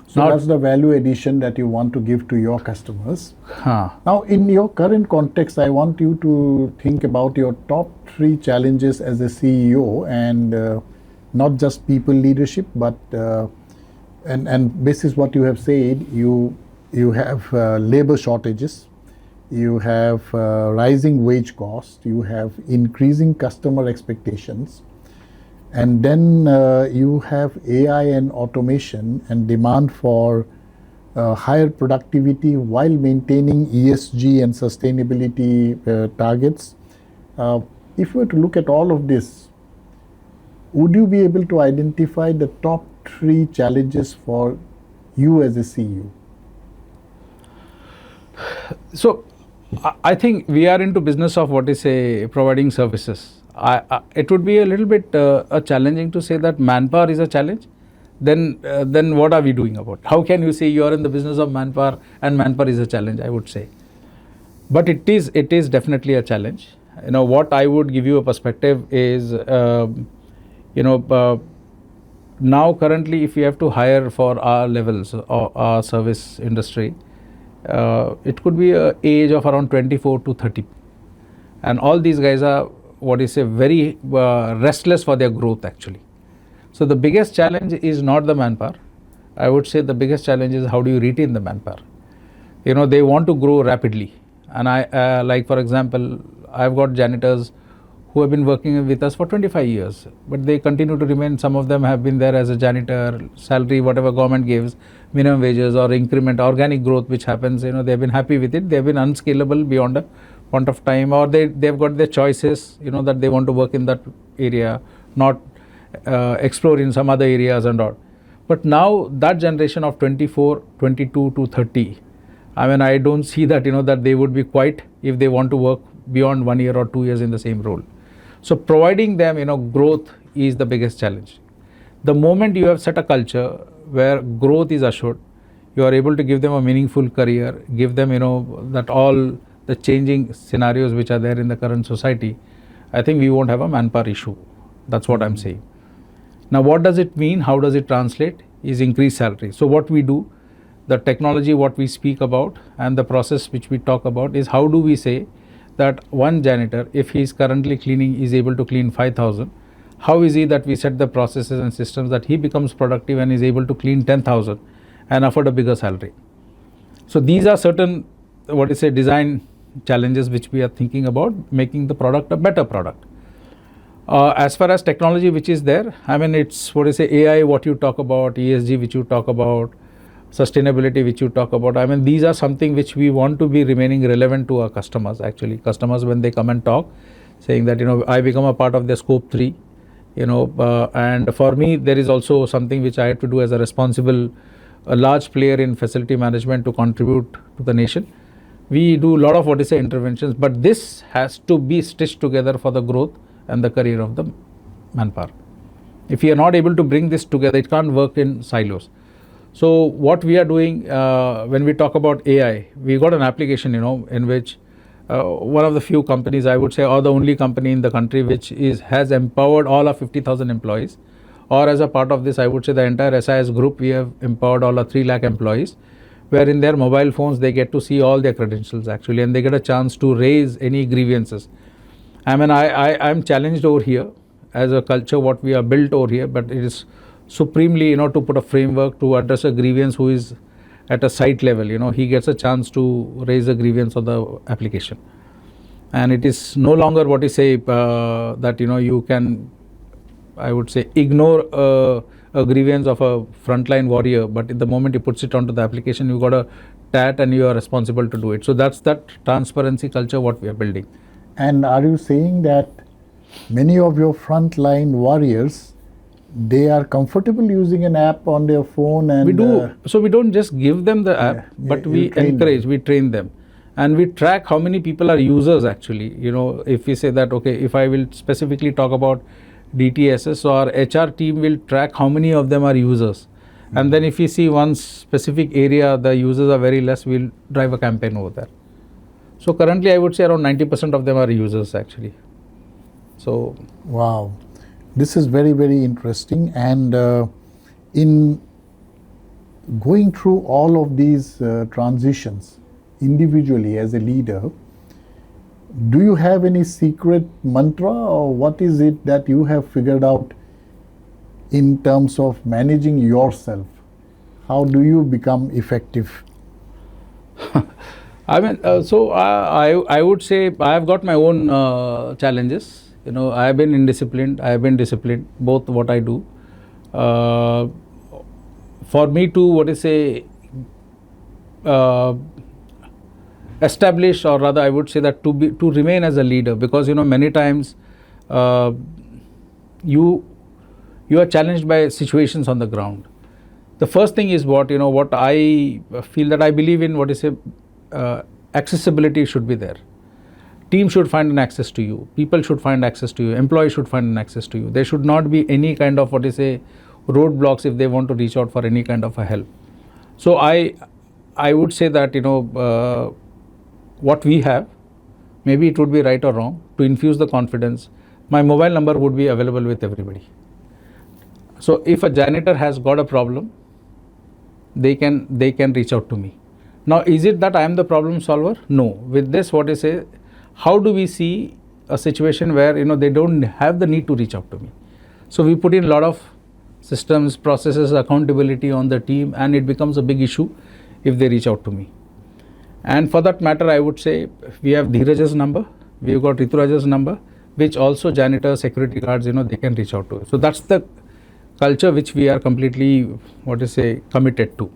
So now, that's the value addition that you want to give to your customers. Now in your current context, I want you to think about your top 3 challenges as a CEO, and not just people leadership, but and this is what you have said. You have labor shortages, you have rising wage cost, you have increasing customer expectations, and then you have AI and automation and demand for higher productivity while maintaining ESG and sustainability targets. If we were to look at all of this, would you be able to identify the top 3 challenges for you as a CEO? So I think we are into business of providing services. It would be a little bit challenging to say that manpower is a challenge. Then what are we doing about it? How can you say you are in the business of manpower and manpower is a challenge? I would say, but it is definitely a challenge. What I would give you a perspective is now currently if we have to hire for our levels or our service industry, it could be an age of around 24 to 30, and all these guys are very restless for their growth actually. So the biggest challenge is not the manpower. I would say the biggest challenge is how do you retain the manpower. They want to grow rapidly, and I like for example I've got janitors who have been working with us for 25 years, but they continue to remain. Some of them have been there as a janitor, salary, whatever government gives, minimum wages or increment, organic growth which happens, they've been happy with it. They've been unscalable beyond a point of time, or they've got their choices, that they want to work in that area, not explore in some other areas and all. But now that generation of 24, 22 to 30, I don't see that, that they would be quite if they want to work beyond 1 year or 2 years in the same role. So providing them, growth is the biggest challenge. The moment you have set a culture where growth is assured, you are able to give them a meaningful career, give them, that all the changing scenarios which are there in the current society, I think we won't have a manpower issue. That's what I'm saying. Now, what does it mean? How does it translate? Is increased salary. So what we do, the technology what we speak about and the process which we talk about is how do we say that one janitor, if he is currently cleaning, is able to clean 5,000, how is it that we set the processes and systems that he becomes productive and is able to clean 10,000 and afford a bigger salary? So these are certain design challenges which we are thinking about, making the product a better product. As far as technology which is there, it's AI what you talk about, ESG which you talk about, sustainability which you talk about. These are something which we want to be remaining relevant to our customers actually. Customers when they come and talk, saying that I become a part of their scope 3, And for me, there is also something which I have to do as a large player in facility management to contribute to the nation. We do a lot of interventions, but this has to be stitched together for the growth and the career of the manpower. If we are not able to bring this together, it can't work in silos. So what we are doing when we talk about AI, we got an application, in which one of the few companies, I would say, or the only company in the country which has empowered all our 50,000 employees. Or as a part of this, I would say the entire SIS group, we have empowered all our 3 lakh employees, where in their mobile phones they get to see all their credentials actually, and they get a chance to raise any grievances. I mean, I'm challenged over here as a culture what we are built over here, but it is supremely, to put a framework to address a grievance who is at a site level, he gets a chance to raise a grievance on the application. And it is no longer that, you can, I would say, ignore a grievance of a frontline warrior, but at the moment he puts it onto the application, you got a TAT and you are responsible to do it. So that's that transparency culture what we are building. And are you saying that many of your frontline warriors, they are comfortable using an app on their phone? And we do. So we don't just give them the app, but we encourage, we train them. And we track how many people are users actually. If we say that, okay, if I will specifically talk about DTSS, so our HR team will track how many of them are users. And then if we see one specific area, the users are very less, we'll drive a campaign over there. So currently I would say around 90% of them are users actually. So wow, this is very, very interesting. And in going through all of these transitions individually as a leader, do you have any secret mantra, or what is it that you have figured out in terms of managing yourself? How do you become effective? I mean, so I would say I have got my own challenges. I have been indisciplined, I have been disciplined, both what I do. For me to, establish, or rather I would say that to remain as a leader, because many times you are challenged by situations on the ground. The first thing is what I feel that I believe in accessibility should be there. Team should find an access to you, people should find access to you, employees should find an access to you. There should not be any kind of roadblocks if they want to reach out for any kind of a help. So I would say that what we have, maybe it would be right or wrong, to infuse the confidence. My mobile number would be available with everybody. So if a janitor has got a problem, they can reach out to me. Now, is it that I am the problem solver? No. With this, how do we see a situation where they don't have the need to reach out to me? So we put in a lot of systems, processes, accountability on the team, and it becomes a big issue if they reach out to me. And for that matter, I would say we have Dheeraj's number, we've got Rituraj's number, which also janitors, security guards, they can reach out to. So that's the culture which we are completely, committed to.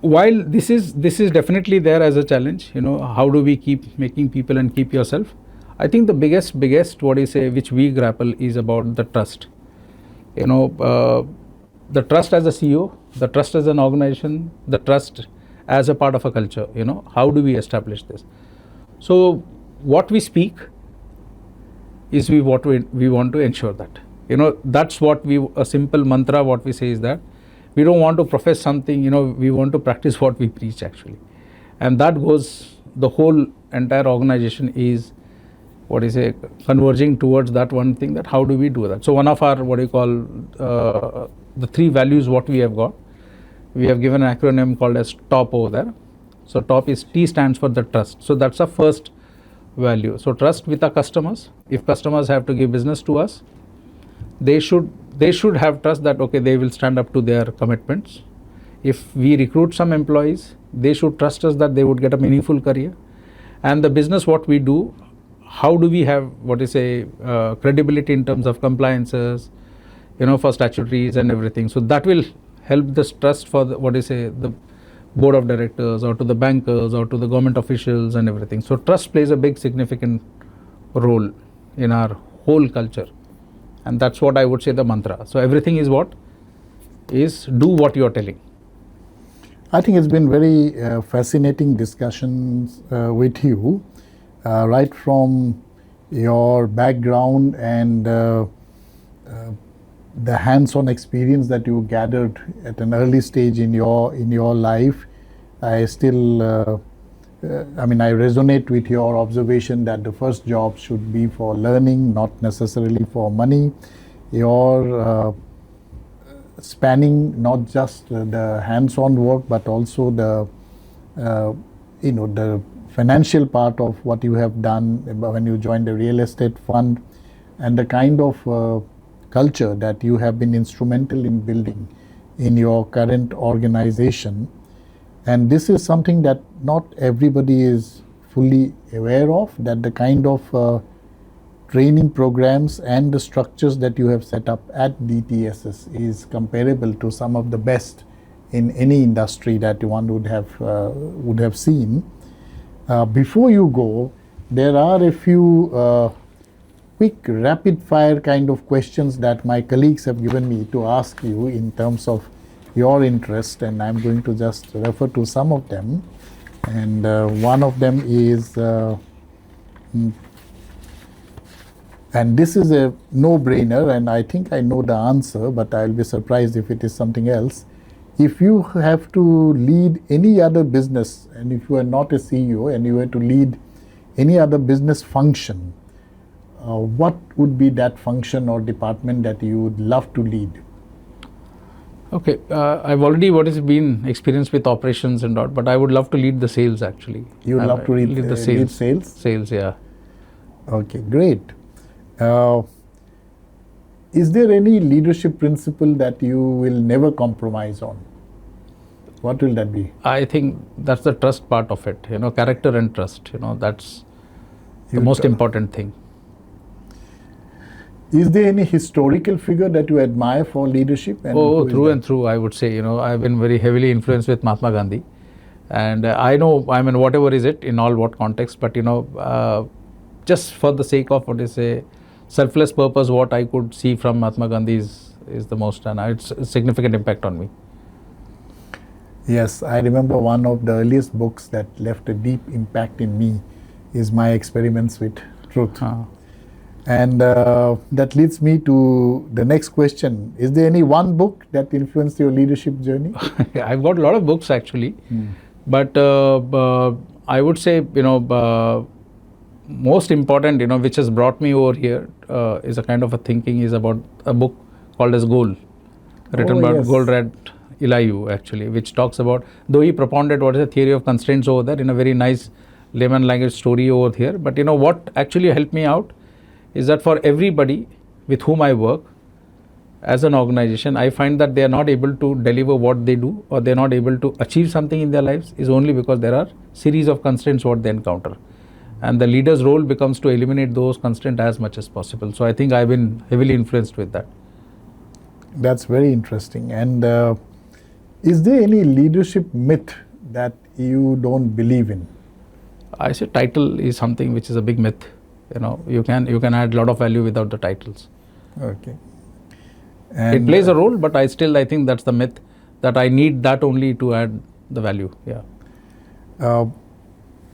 While this is definitely there as a challenge, how do we keep making people and keep yourself? I think the biggest, which we grapple is about the trust. The trust as a CEO, the trust as an organization, the trust as a part of a culture. How do we establish this? So what we speak is we want to ensure that. That's what a simple mantra what we say is that we don't want to profess something, we want to practice what we preach actually. And that goes, the whole entire organization is converging towards that one thing, that how do we do that. So one of our the 3 values what we have got, we have given an acronym called as TOP over there. So TOP is T stands for the trust. So that's our first value. So trust with our customers. If customers have to give business to us, they should have trust that they will stand up to their commitments. If we recruit some employees, they should trust us that they would get a meaningful career. And the business what we do, how do we have credibility in terms of compliances, for statutories and everything. So that will help this trust for the board of directors, or to the bankers, or to the government officials and everything. So trust plays a big significant role in our whole culture. And that's what I would say the mantra. So everything is what? Is do what you are telling. I think it's been very fascinating discussions with you, right from your background and the hands-on experience that you gathered at an early stage in your life. I still, I resonate with your observation that the first job should be for learning, not necessarily for money. Your spanning not just the hands-on work, but also the the financial part of what you have done when you joined the real estate fund, and the kind of culture that you have been instrumental in building in your current organization. And this is something that not everybody is fully aware of, that the kind of training programs and the structures that you have set up at DTSS is comparable to some of the best in any industry that one would have seen. Before you go, there are a few quick rapid fire kind of questions that my colleagues have given me to ask you in terms of your interest, and I'm going to just refer to some of them. And one of them is, and this is a no-brainer, and I think I know the answer, but I'll be surprised if it is something else. If you have to lead any other business, and if you are not a CEO and you were to lead any other business function, what would be that function or department that you would love to lead? Okay, I've already been experienced with operations and all, but I would love to lead the sales actually. You would love to lead the sales? Lead sales? Sales, yeah. Okay, great. Is there any leadership principle that you will never compromise on? What will that be? I think that's the trust part of it, character and trust, that's the most important thing. Is there any historical figure that you admire for leadership? And through and through, I would say, I've been very heavily influenced with Mahatma Gandhi. And I know, whatever is it, in all what context, but, just for the sake of, selfless purpose, what I could see from Mahatma Gandhi is the most, and it's a significant impact on me. Yes, I remember one of the earliest books that left a deep impact in me is My Experiments with Truth. And that leads me to the next question. Is there any one book that influenced your leadership journey? I've got a lot of books actually, but I would say, most important, which has brought me over here is a kind of a thinking is about a book called as Goal, written by Goldratt Elihu actually, which talks about, though he propounded what is the theory of constraints over there in a very nice layman language story over here. But what actually helped me out is that for everybody with whom I work as an organization, I find that they are not able to deliver what they do, or they're not able to achieve something in their lives is only because there are series of constraints what they encounter. And the leader's role becomes to eliminate those constraints as much as possible. So I think I've been heavily influenced with that. That's very interesting. And is there any leadership myth that you don't believe in? I say title is something which is a big myth. You can add a lot of value without the titles. Okay. And it plays a role, but I think that's the myth, that I need that only to add the value. Yeah.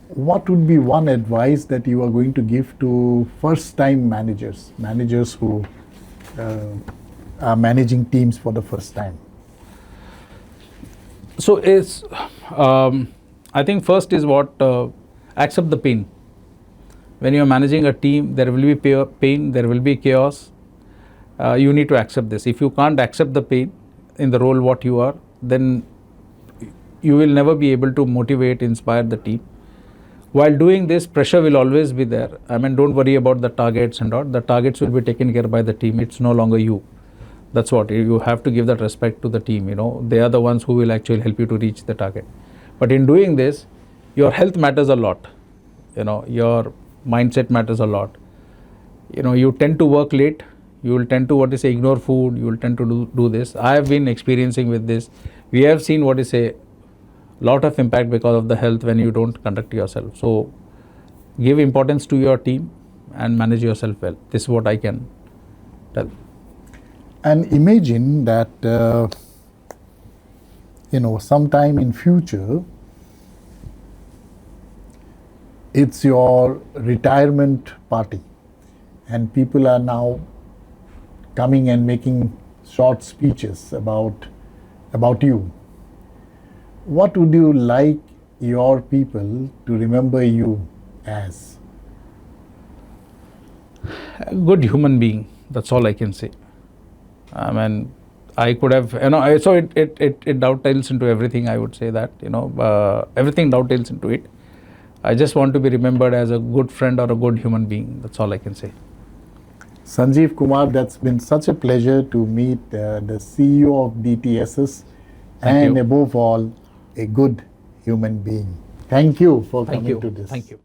What would be one advice that you are going to give to first-time managers who are managing teams for the first time? So I think first is what, accept the pain. When you are managing a team, there will be pain, there will be chaos. You need to accept this. If you can't accept the pain in the role what you are, then you will never be able to motivate, inspire the team. While doing this, pressure will always be there. Don't worry about the targets and all. The targets will be taken care by the team. It's no longer you. That's what, you have to give that respect to the team. They are the ones who will actually help you to reach the target. But in doing this, your health matters a lot. Your mindset matters a lot. You tend to work late. You will tend to ignore food. You will tend to do this. I have been experiencing with this. We have seen lot of impact because of the health when you don't conduct yourself. So give importance to your team and manage yourself well. This is what I can Tell. And imagine that, sometime in future, it's your retirement party, and people are now coming and making short speeches about you. What would you like your people to remember you as? A good human being. That's all I can say. I mean, I could have, so it dovetails into everything. I would say that, everything dovetails into it. I just want to be remembered as a good friend or a good human being. That's all I can say. Sanjeev Kumar, that's been such a pleasure to meet the CEO of DTSS, Thank and you. above all, a good human being. Thank you for Thank coming you. to this. Thank you.